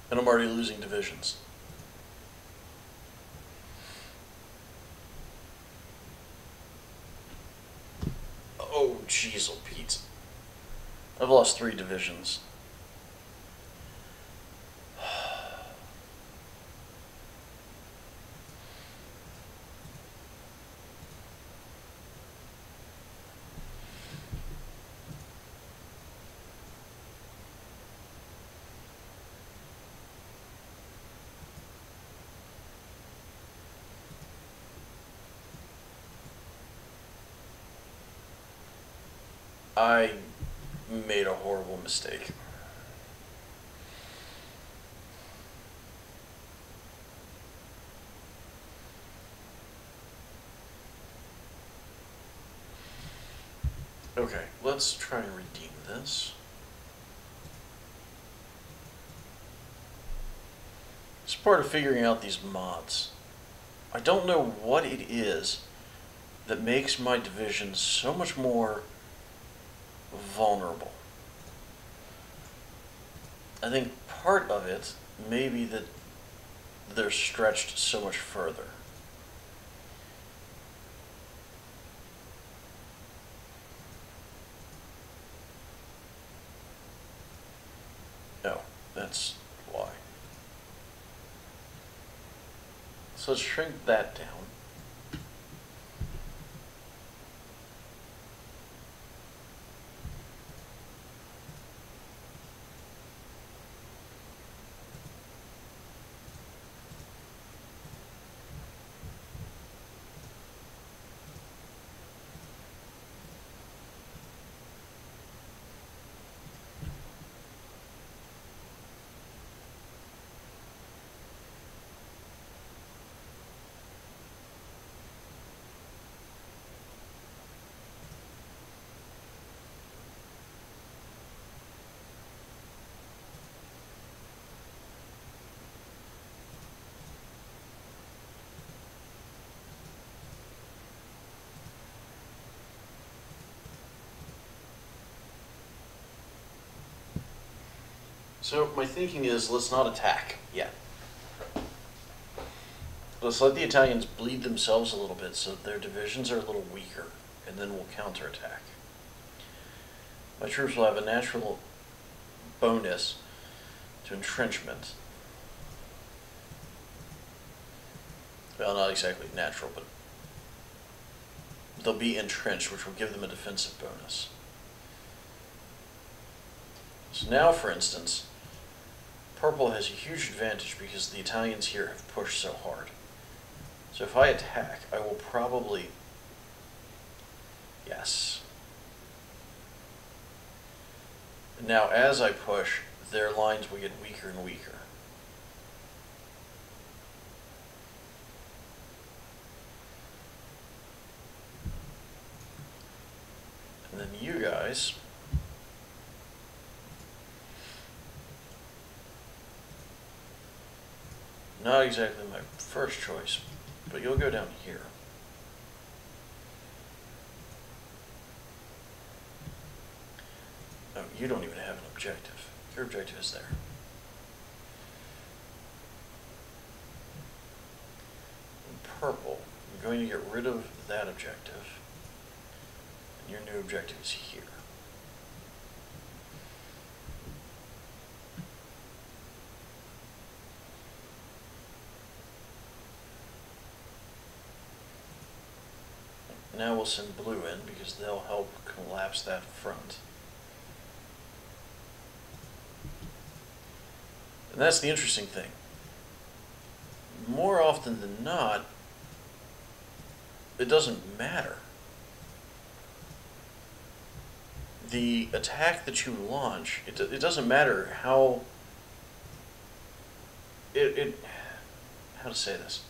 A: And I'm already losing divisions. Oh, jeez, oh Pete. I've lost 3 divisions. I made a horrible mistake. Okay, let's try and redeem this. It's part of figuring out these mods. I don't know what it is that makes my division so much more vulnerable. I think part of it may be that they're stretched so much further. No, that's why. So let's shrink that down. So my thinking is, let's not attack yet. Let's let the Italians bleed themselves a little bit so their divisions are a little weaker, and then we'll counterattack. My troops will have a natural bonus to entrenchment. Well, not exactly natural, but they'll be entrenched, which will give them a defensive bonus. So now, for instance, purple has a huge advantage because the Italians here have pushed so hard. So if I attack, I will probably... Yes. Now as I push, their lines will get weaker and weaker. And then you guys... Not exactly my first choice, but you'll go down here. Oh, you don't even have an objective. Your objective is there. In purple, I'm going to get rid of that objective. And your new objective is here. Now we'll send blue in because they'll help collapse that front. And that's the interesting thing. More often than not, it doesn't matter. The attack that you launch, it doesn't matter how... How to say this?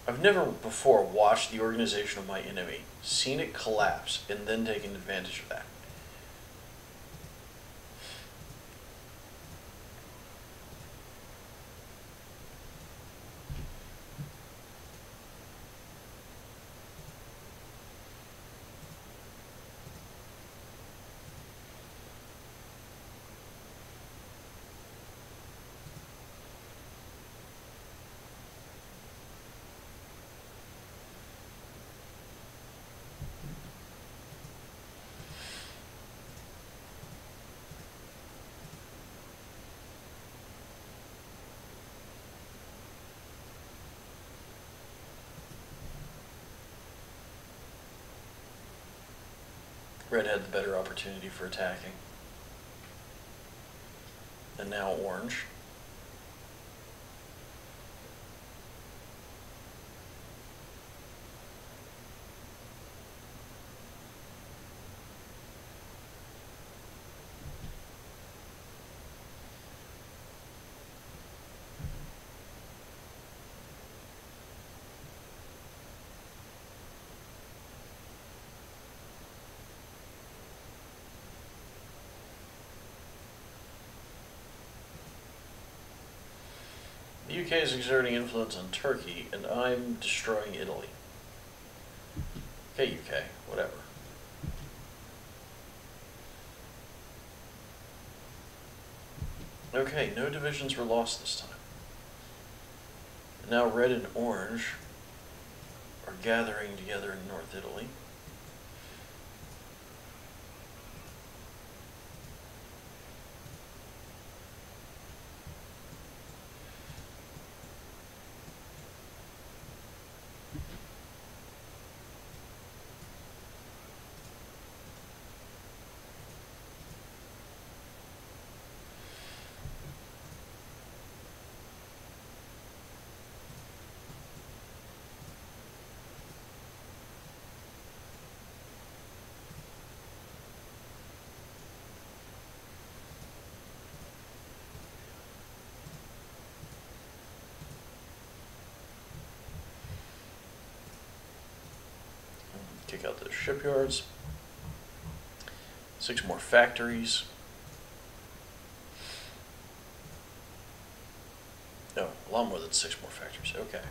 A: I've never before watched the organization of my enemy, seen it collapse, and then taken advantage of that. Red had the better opportunity for attacking. And now orange. the UK is exerting influence on Turkey, and I'm destroying Italy. Okay, UK, whatever. Okay, no divisions were lost this time. And now red and orange are gathering together in North Italy. Kick out those shipyards. 6 more factories. No, a lot more than 6 more factories. Okay.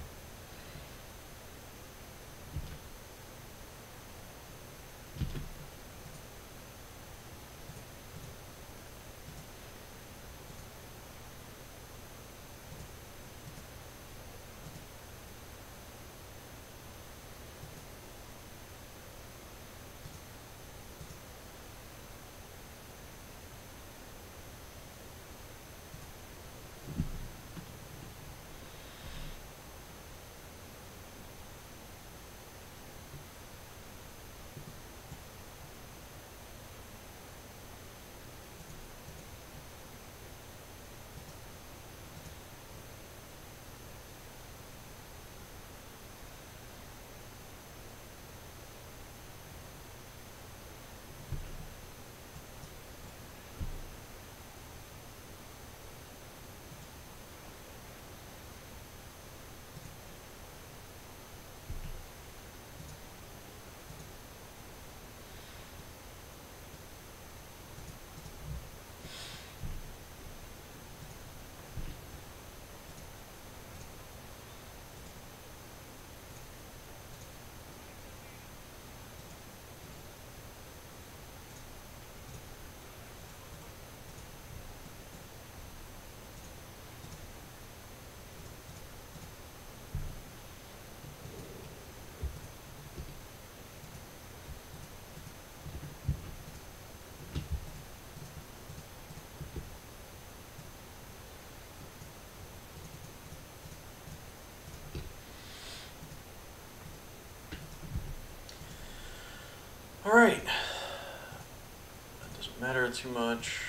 A: Alright. That doesn't matter too much.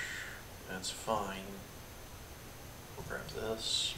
A: That's fine. We'll grab this.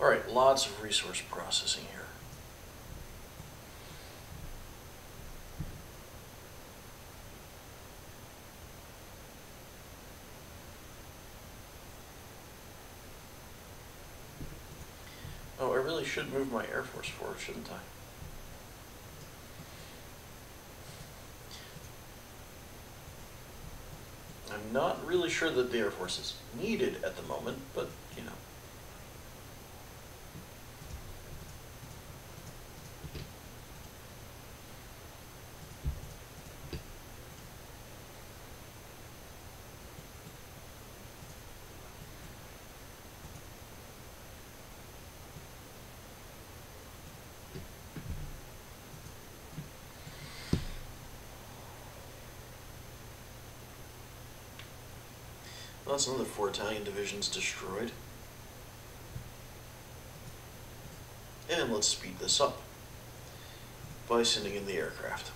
A: Alright, lots of resource processing here. Oh, I really should move my Air Force forward, shouldn't I? I'm not really sure that the Air Force is needed at the moment, but, you know. That's another 4 Italian divisions destroyed. And let's speed this up by sending in the aircraft.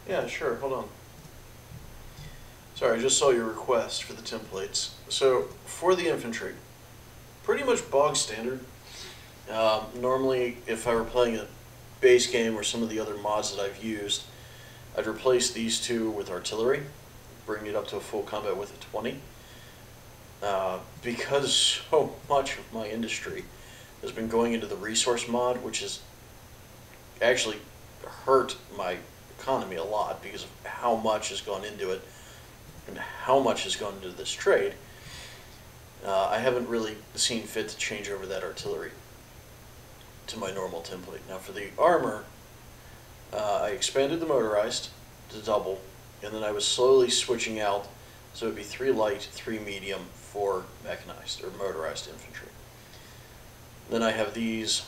A: Yeah, sure, hold on. Sorry, I just saw your request for the templates. So, for the infantry, pretty much bog standard. Normally, if I were playing a base game or some of the other mods that I've used, I'd replace these two with artillery, bring it up to a full combat with a 20. Because so much of my industry has been going into the resource mod, which has actually hurt my economy a lot because of how much has gone into it and how much has gone into this trade, I haven't really seen fit to change over that artillery to my normal template. Now for the armor, I expanded the motorized to double, and then I was slowly switching out, so it would be 3 light, 3 medium, 4 mechanized or motorized infantry. Then I have these,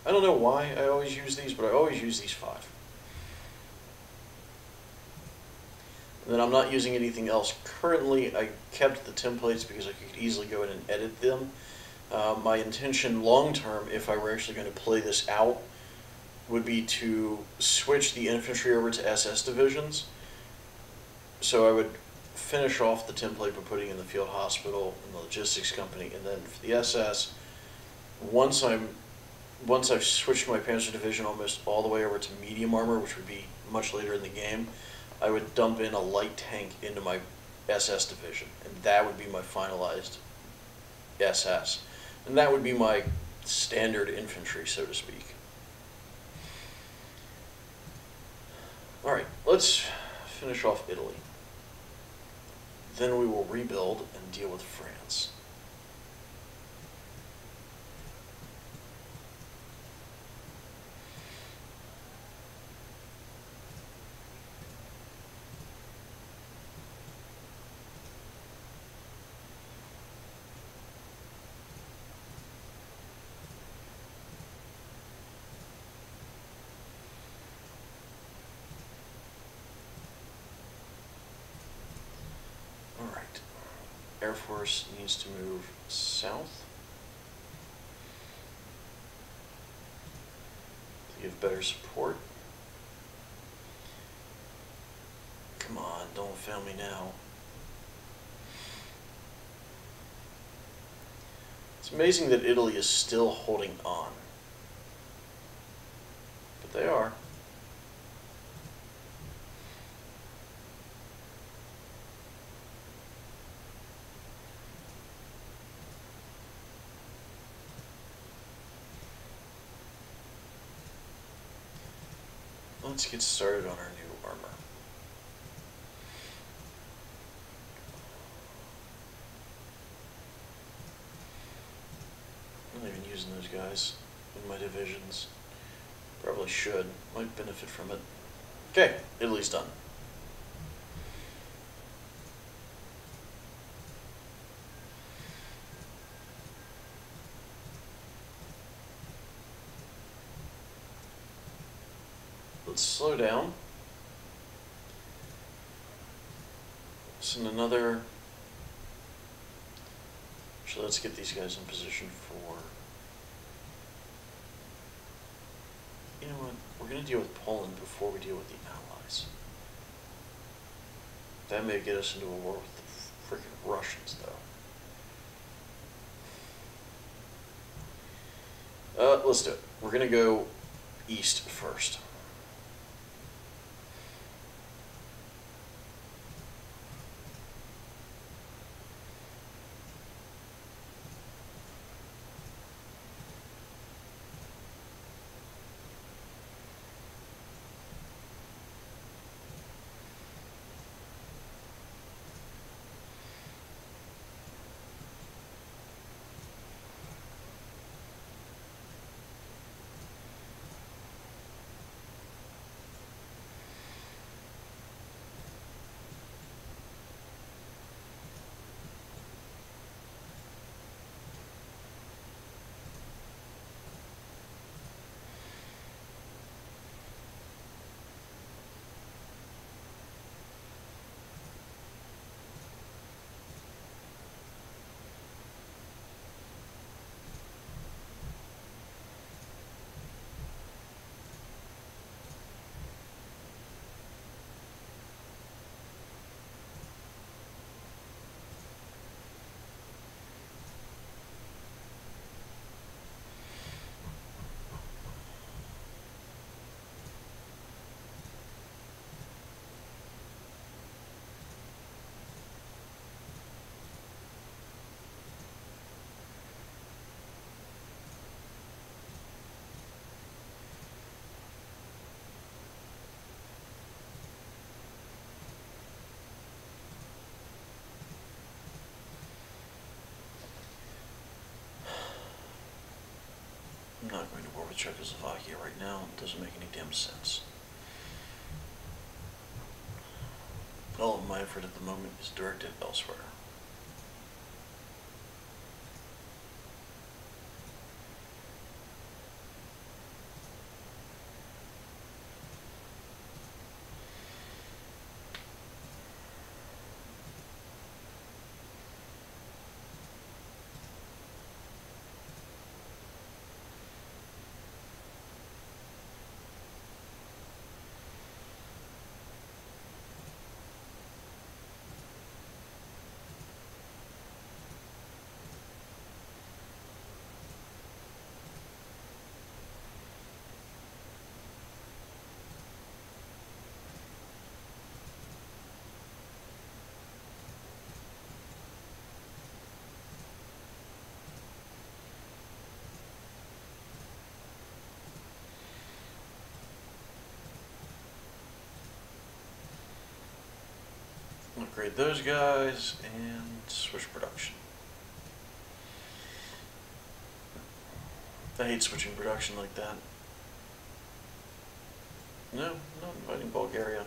A: I don't know why I always use these, but I always use these 5. And then I'm not using anything else. Currently, I kept the templates because I could easily go in and edit them. My intention long term, if I were actually going to play this out, would be to switch the infantry over to SS divisions. So I would finish off the template by putting in the field hospital and the logistics company, and then for the SS, once I've switched my Panzer division almost all the way over to medium armor, which would be much later in the game, I would dump in a light tank into my SS division, and that would be my finalized SS. And that would be my standard infantry, so to speak. Alright, let's finish off Italy. Then we will rebuild and deal with France. Air Force needs to move south to give better support. Come on, don't fail me now. It's amazing that Italy is still holding on. But they are. Let's get started on our new armor. I'm not even using those guys in my divisions. Probably should. Might benefit from it. Okay, Italy's done. Let's slow down. Send another. Actually, let's get these guys in position for. You know what? We're going to deal with Poland before we deal with the Allies. That may get us into a war with the freaking Russians, though. Let's do it. We're going to go east first. not going to war with Czechoslovakia right now. It doesn't make any damn sense. All of my effort at the moment is directed elsewhere. Upgrade those guys and switch production. I hate switching production like that. No, not inviting Bulgaria.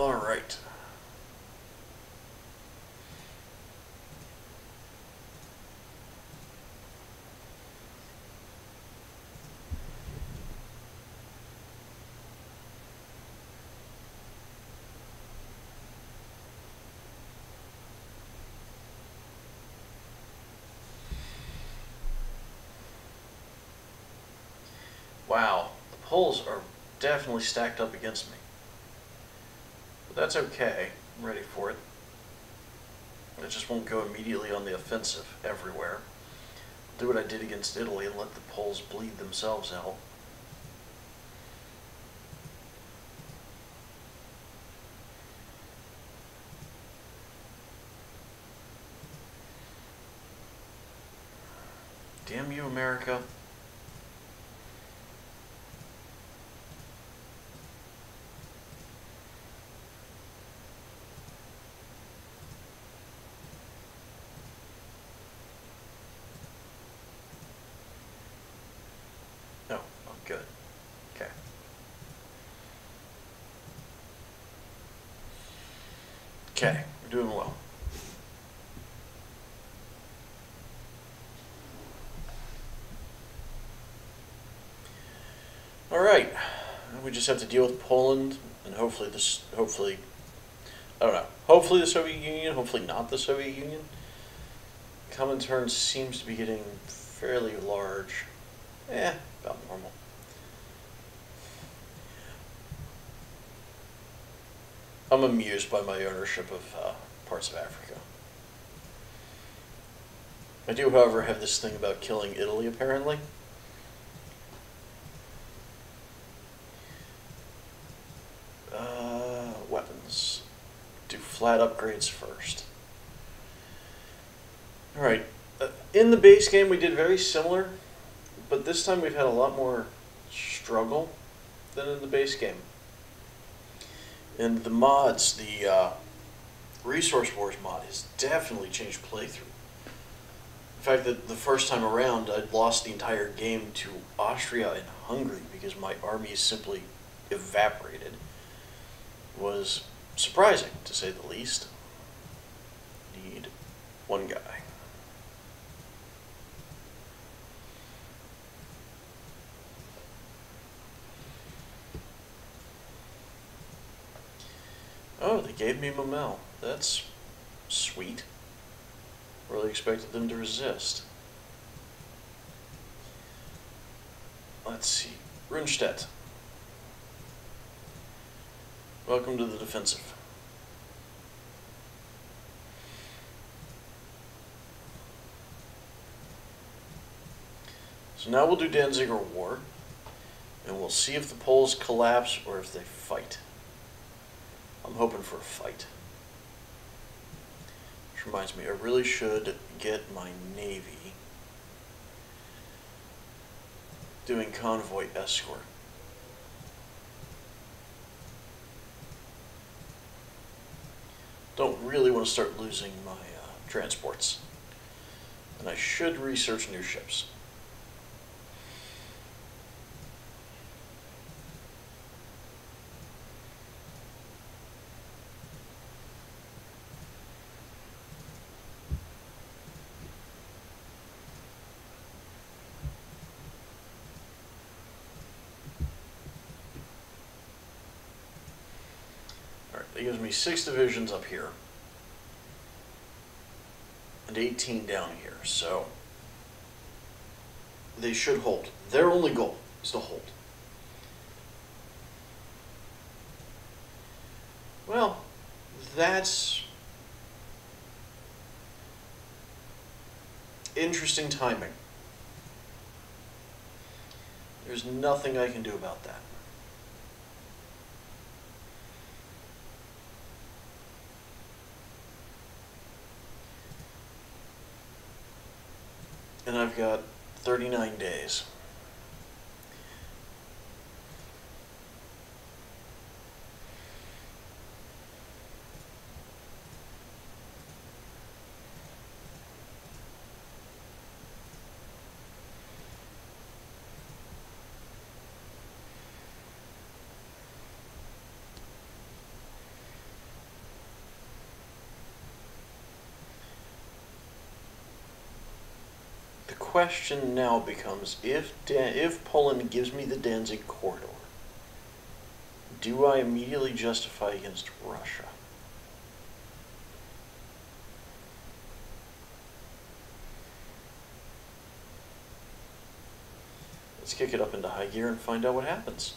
A: All right. Wow, the Poles are definitely stacked up against me. But that's okay. I'm ready for it. I just won't go immediately on the offensive everywhere. Do what I did against Italy and let the Poles bleed themselves out. Damn you, America. No, oh, good. Okay. Okay, we're doing well. All right, we just have to deal with Poland, and hopefully I don't know, hopefully the Soviet Union, hopefully not the Soviet Union. Comintern seems to be getting fairly large. About normal. I'm amused by my ownership of parts of Africa. I do, however, have this thing about killing Italy, apparently. Weapons. Do flat upgrades first. Alright, in the base game we did very similar, but this time we've had a lot more struggle than in the base game. And the mods, the Resource Wars mod has definitely changed playthrough. In fact, the first time around I'd lost the entire game to Austria and Hungary because my armies simply evaporated. Was surprising, to say the least. Need one guy. Oh, they gave me Mamel. That's sweet. Really expected them to resist. Let's see. Rundstedt. Welcome to the defensive. So now we'll do Danziger War, and we'll see if the Poles collapse or if they fight. I'm hoping for a fight. Which reminds me, I really should get my navy doing convoy escort. Don't really want to start losing my transports. And I should research new ships. That gives me 6 divisions up here and 18 down here, so they should hold. Their only goal is to hold. Well, that's interesting timing. There's nothing I can do about that. And I've got 39 days. The question now becomes, if Poland gives me the Danzig corridor, do I immediately justify against Russia? Let's kick it up into high gear and find out what happens.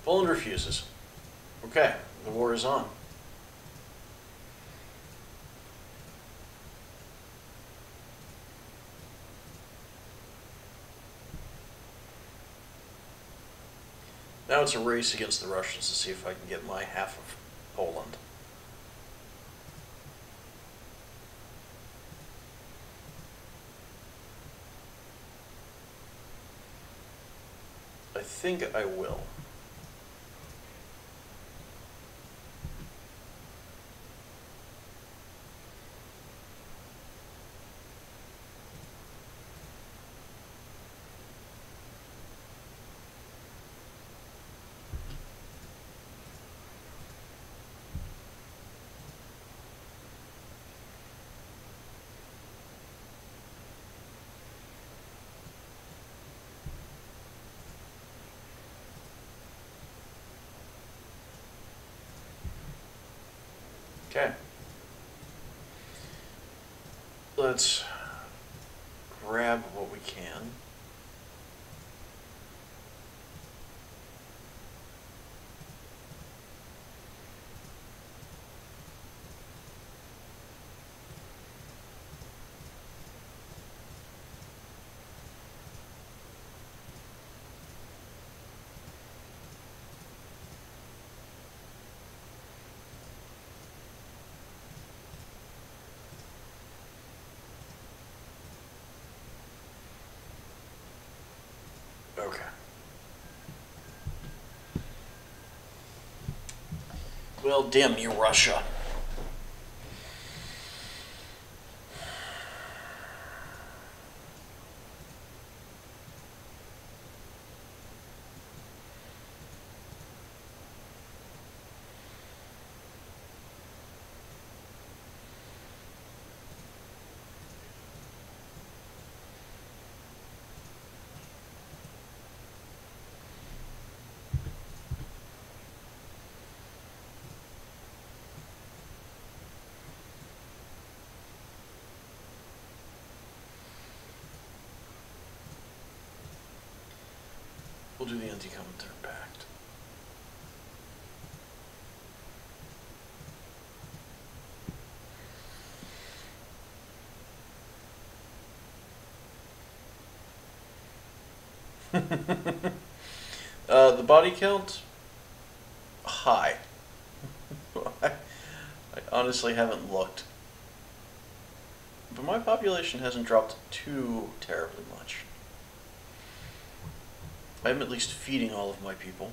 A: Poland refuses. Okay, the war is on. Now it's a race against the Russians to see if I can get my half of Poland. I think I will. Okay. Let's grab what we can. Okay. Well, damn you, Russia. We'll do the anti-Comintern pact. The body count? High. I honestly haven't looked. But my population hasn't dropped too terribly much. I'm at least feeding all of my people.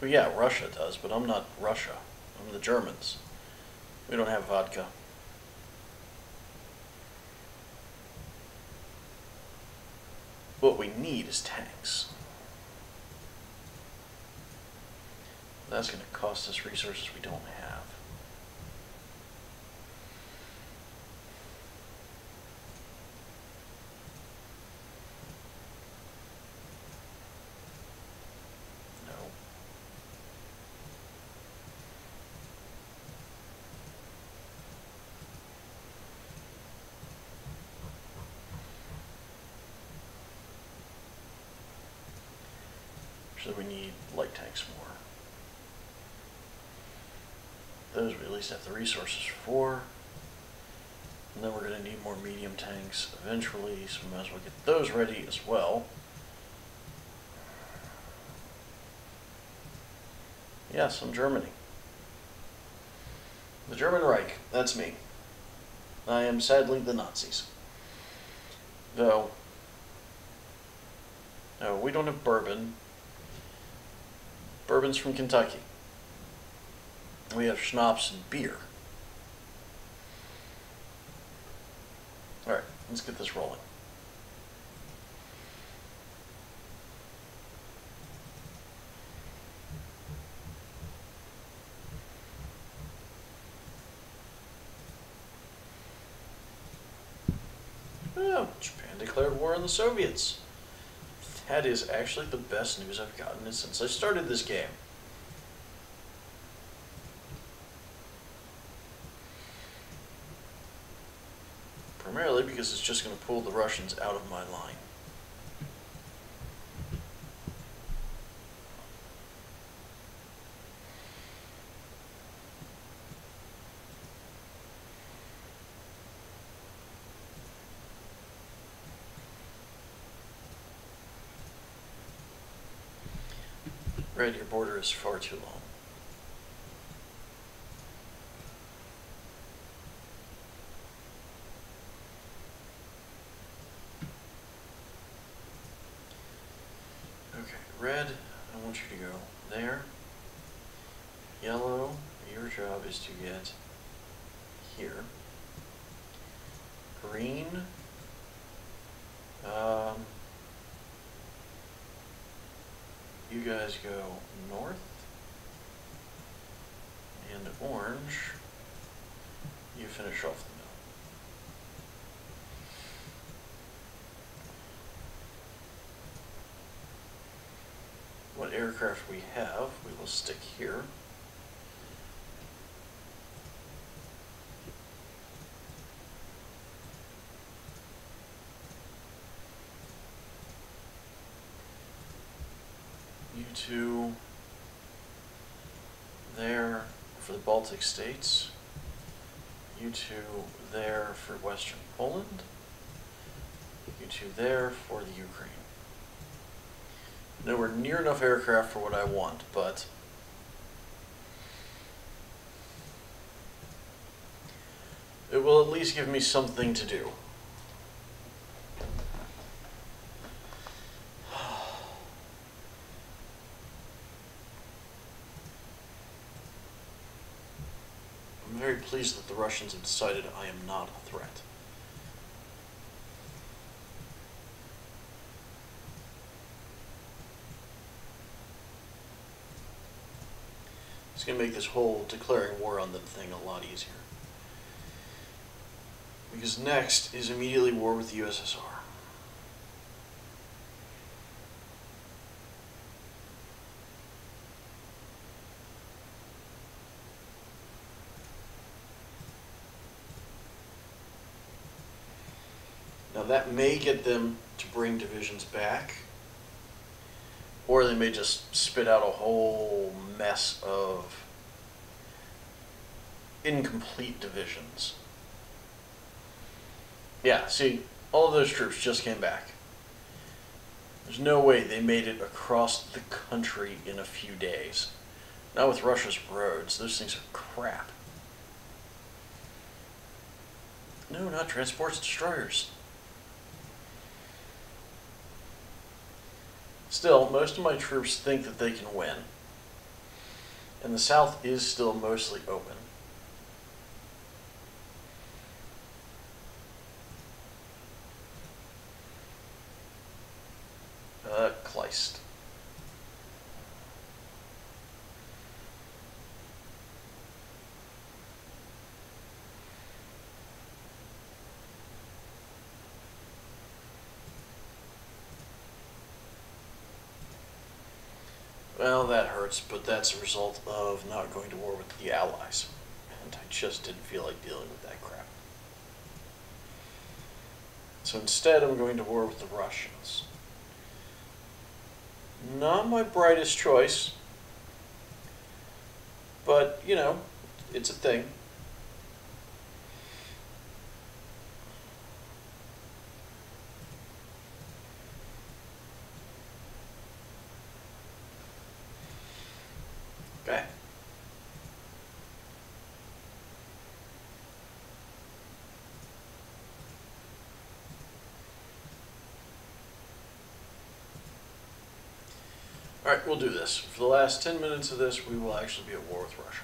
A: Well, yeah, Russia does, but I'm not Russia. I'm the Germans. We don't have vodka. What we need is tanks. That's going to cost us resources we don't have. No. So we need light tanks more. Those we at least have the resources for. And then we're going to need more medium tanks eventually, so we might as well get those ready as well. Yes, I'm Germany. The German Reich, that's me. I am sadly the Nazis. Though, no, we don't have bourbon. Bourbon's from Kentucky. We have schnapps and beer. Alright, let's get this rolling. Oh, Japan declared war on the Soviets. That is actually the best news I've gotten since I started this game. Primarily because it's just going to pull the Russians out of my line. Red, your border is far too long. Okay, red, I want you to go there. Yellow, your job is to get here. Green, you guys go north. And orange, you finish off the mill. What aircraft we have, we will stick here. You two there for the Baltic states. You two there for Western Poland. You two there for the Ukraine. Nowhere near enough aircraft for what I want, but it will at least give me something to do. I'm very pleased that the Russians have decided I am not a threat. It's going to make this whole declaring war on them thing a lot easier. Because next is immediately war with the USSR. that may get them to bring divisions back, or they may just spit out a whole mess of incomplete divisions. Yeah, see, all of those troops just came back. There's no way they made it across the country in a few days. Not with Russia's roads. Those things are crap. No, not transports, destroyers. Still, most of my troops think that they can win. And the South is still mostly open. Kleist. Well, that hurts, but that's a result of not going to war with the Allies. And I just didn't feel like dealing with that crap. So instead, I'm going to war with the Russians. Not my brightest choice, but, you know, it's a thing. Okay. Alright, we'll do this. For the last 10 minutes of this, we will actually be at war with Russia.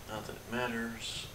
A: Not that it matters.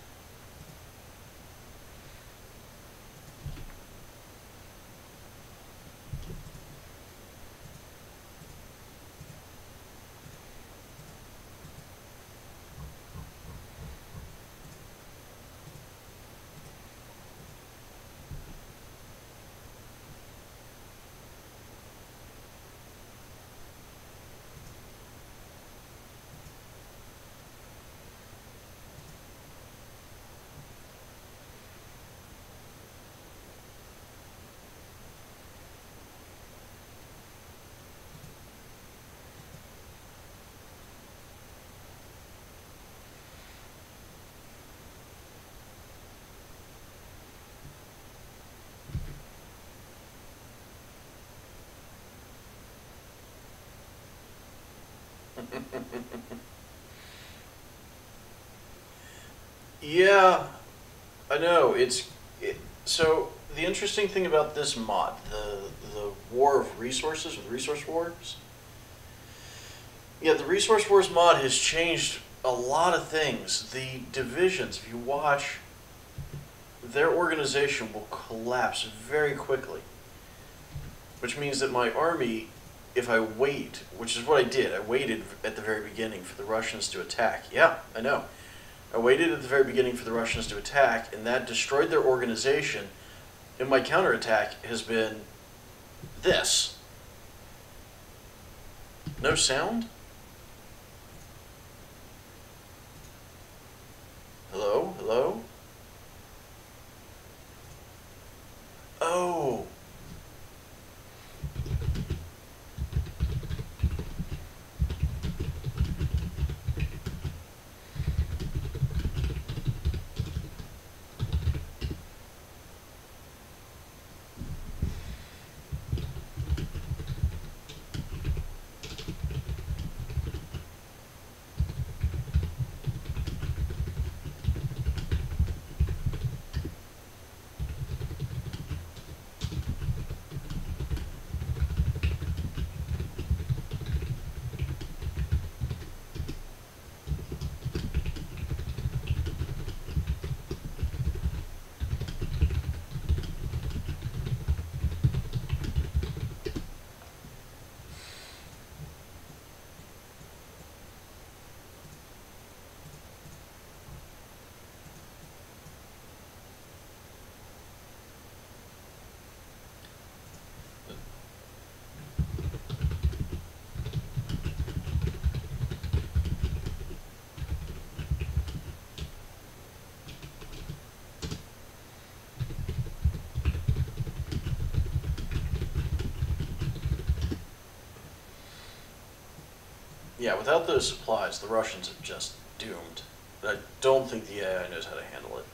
A: Yeah, I know. So the interesting thing about this mod, the War of Resources, or Resource Wars, yeah, the Resource Wars mod has changed a lot of things. The divisions, if you watch, their organization will collapse very quickly, which means that my army, if I wait, which is what I did, I waited at the very beginning for the Russians to attack. Yeah, I know. I waited at the very beginning for the Russians to attack, and that destroyed their organization, and my counterattack has been this. No sound? Hello? Hello? Oh! Yeah, without those supplies, the Russians are just doomed. But I don't think the AI knows how to handle it.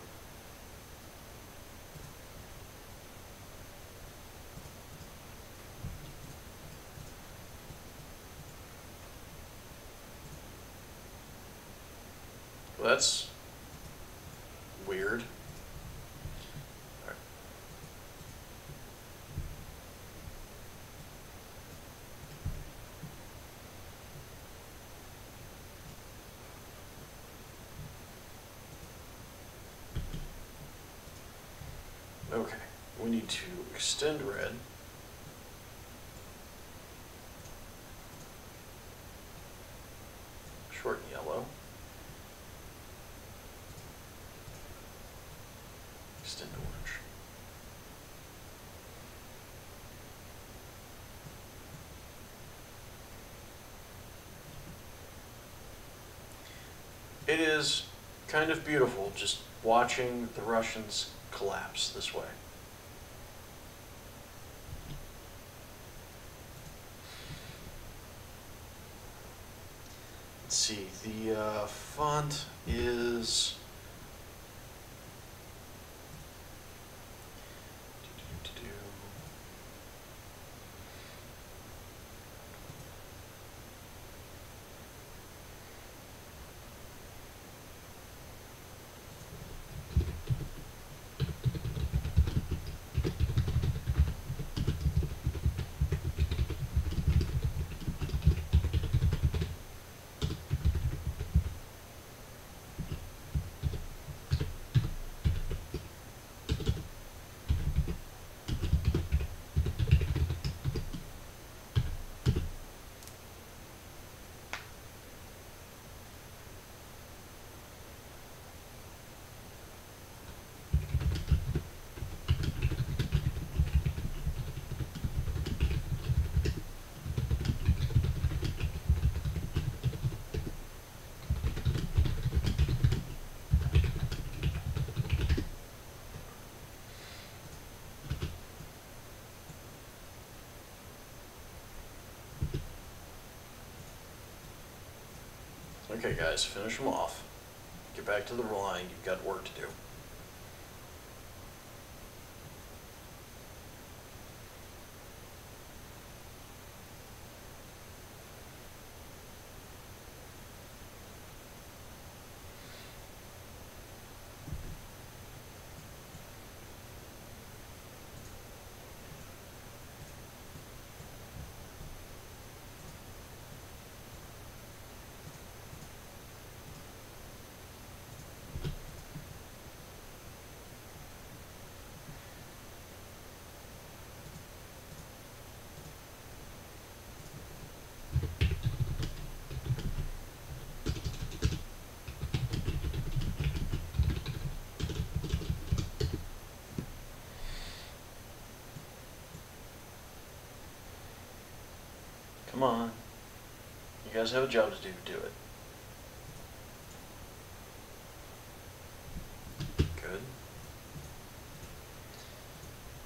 A: Well, that's weird. All right. Okay, we need to extend red. Shorten yellow. Extend orange. It is kind of beautiful just watching the Russians collapse this way. Let's see, the font is okay, guys, finish them off. Get back to the line. You've got work to do. Come on. You guys have a job to do. Do it. Good.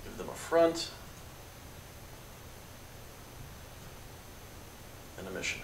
A: Give them a front and a mission.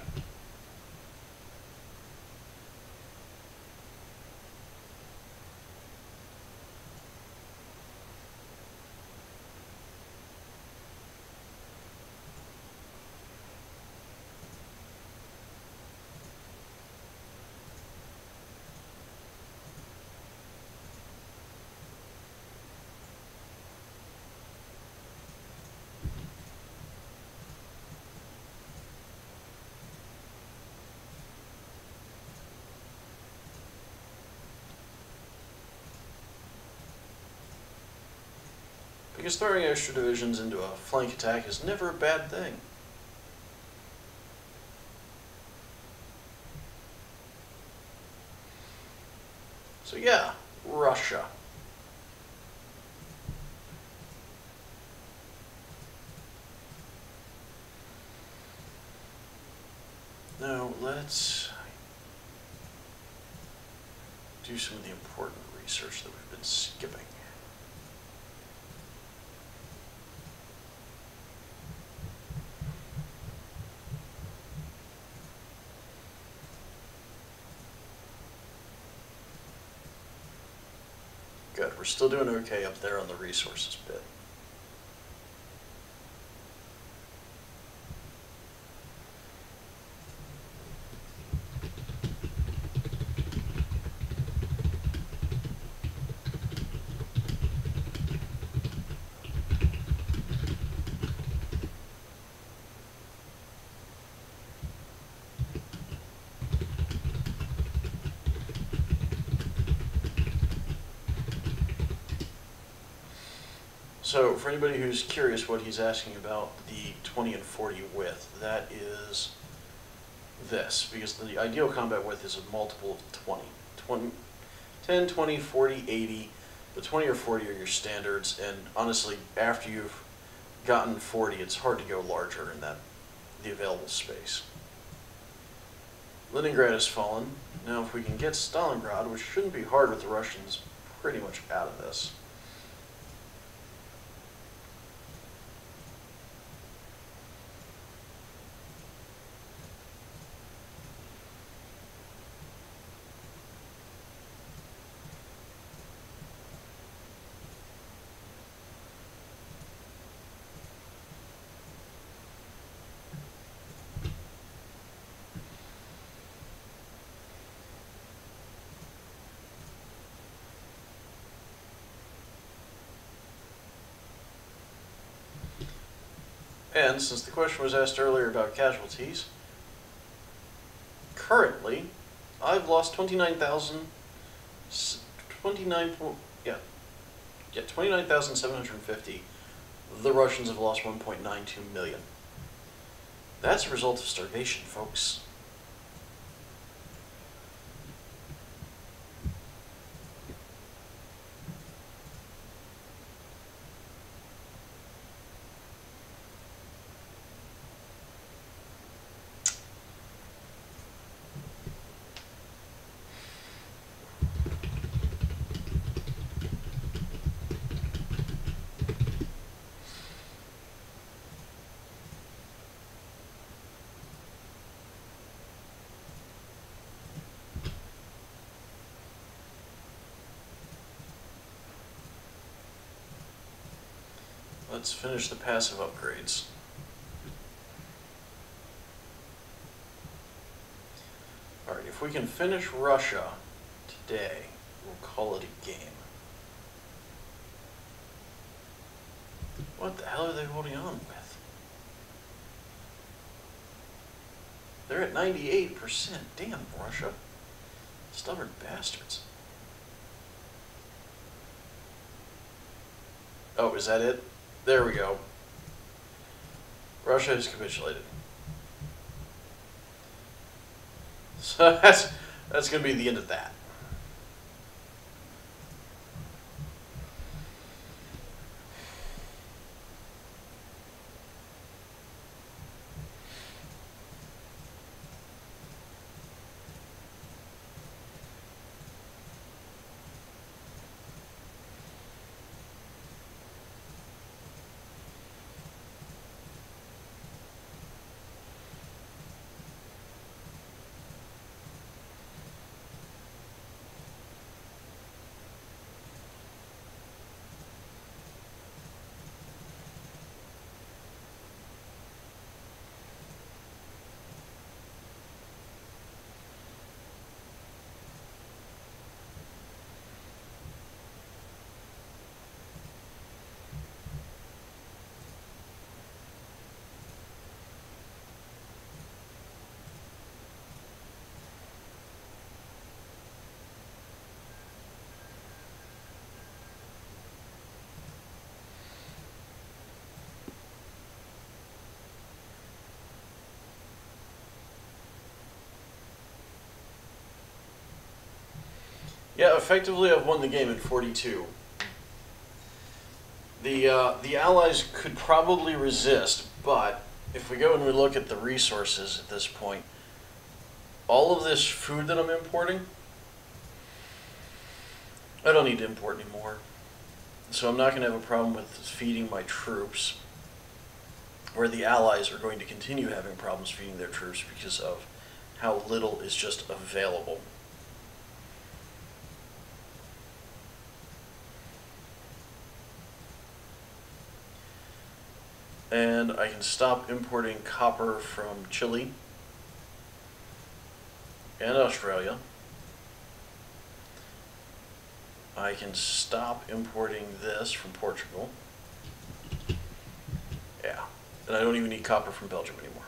A: Because throwing extra divisions into a flank attack is never a bad thing. So yeah, Russia. Now let's do some of the important research that we've been skipping. We're still doing okay up there on the resources bit. So, for anybody who's curious what he's asking about the 20 and 40 width, that is this, because the ideal combat width is a multiple of 20. 10, 20, 40, 80, but 20 or 40 are your standards, and honestly, after you've gotten 40, it's hard to go larger in the available space. Leningrad has fallen. Now, if we can get Stalingrad, which shouldn't be hard with the Russians pretty much out of this. And since the question was asked earlier about casualties, currently I've lost 29,750. The Russians have lost 1.92 million. That's a result of starvation, folks. Let's finish the passive upgrades. Alright, if we can finish Russia today, we'll call it a game. What the hell are they holding on with? They're at 98%. Damn, Russia. Stubborn bastards. Oh, is that it? There we go. Russia has capitulated. So that's going to be the end of that. Yeah, effectively I've won the game in 42. The Allies could probably resist, but if we go and we look at the resources at this point, all of this food that I'm importing, I don't need to import anymore. So I'm not going to have a problem with feeding my troops, where the Allies are going to continue having problems feeding their troops because of how little is just available. And I can stop importing copper from Chile and Australia. I can stop importing this from Portugal. Yeah, and I don't even need copper from Belgium anymore.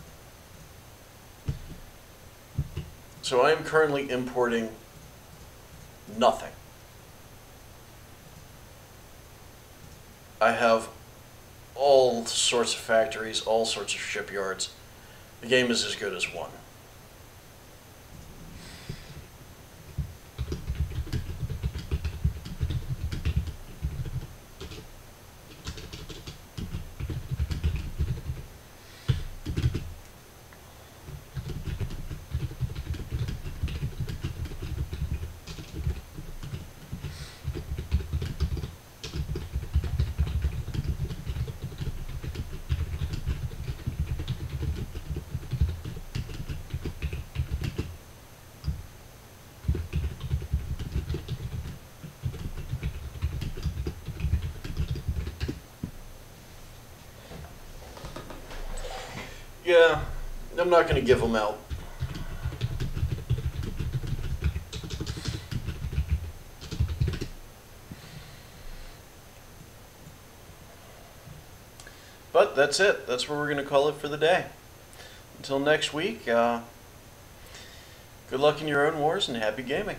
A: So I am currently importing nothing. I have all sorts of factories, all sorts of shipyards. The game is as good as one. Yeah, I'm not going to give them out. But that's it. That's where we're going to call it for the day. Until next week, good luck in your own wars and happy gaming.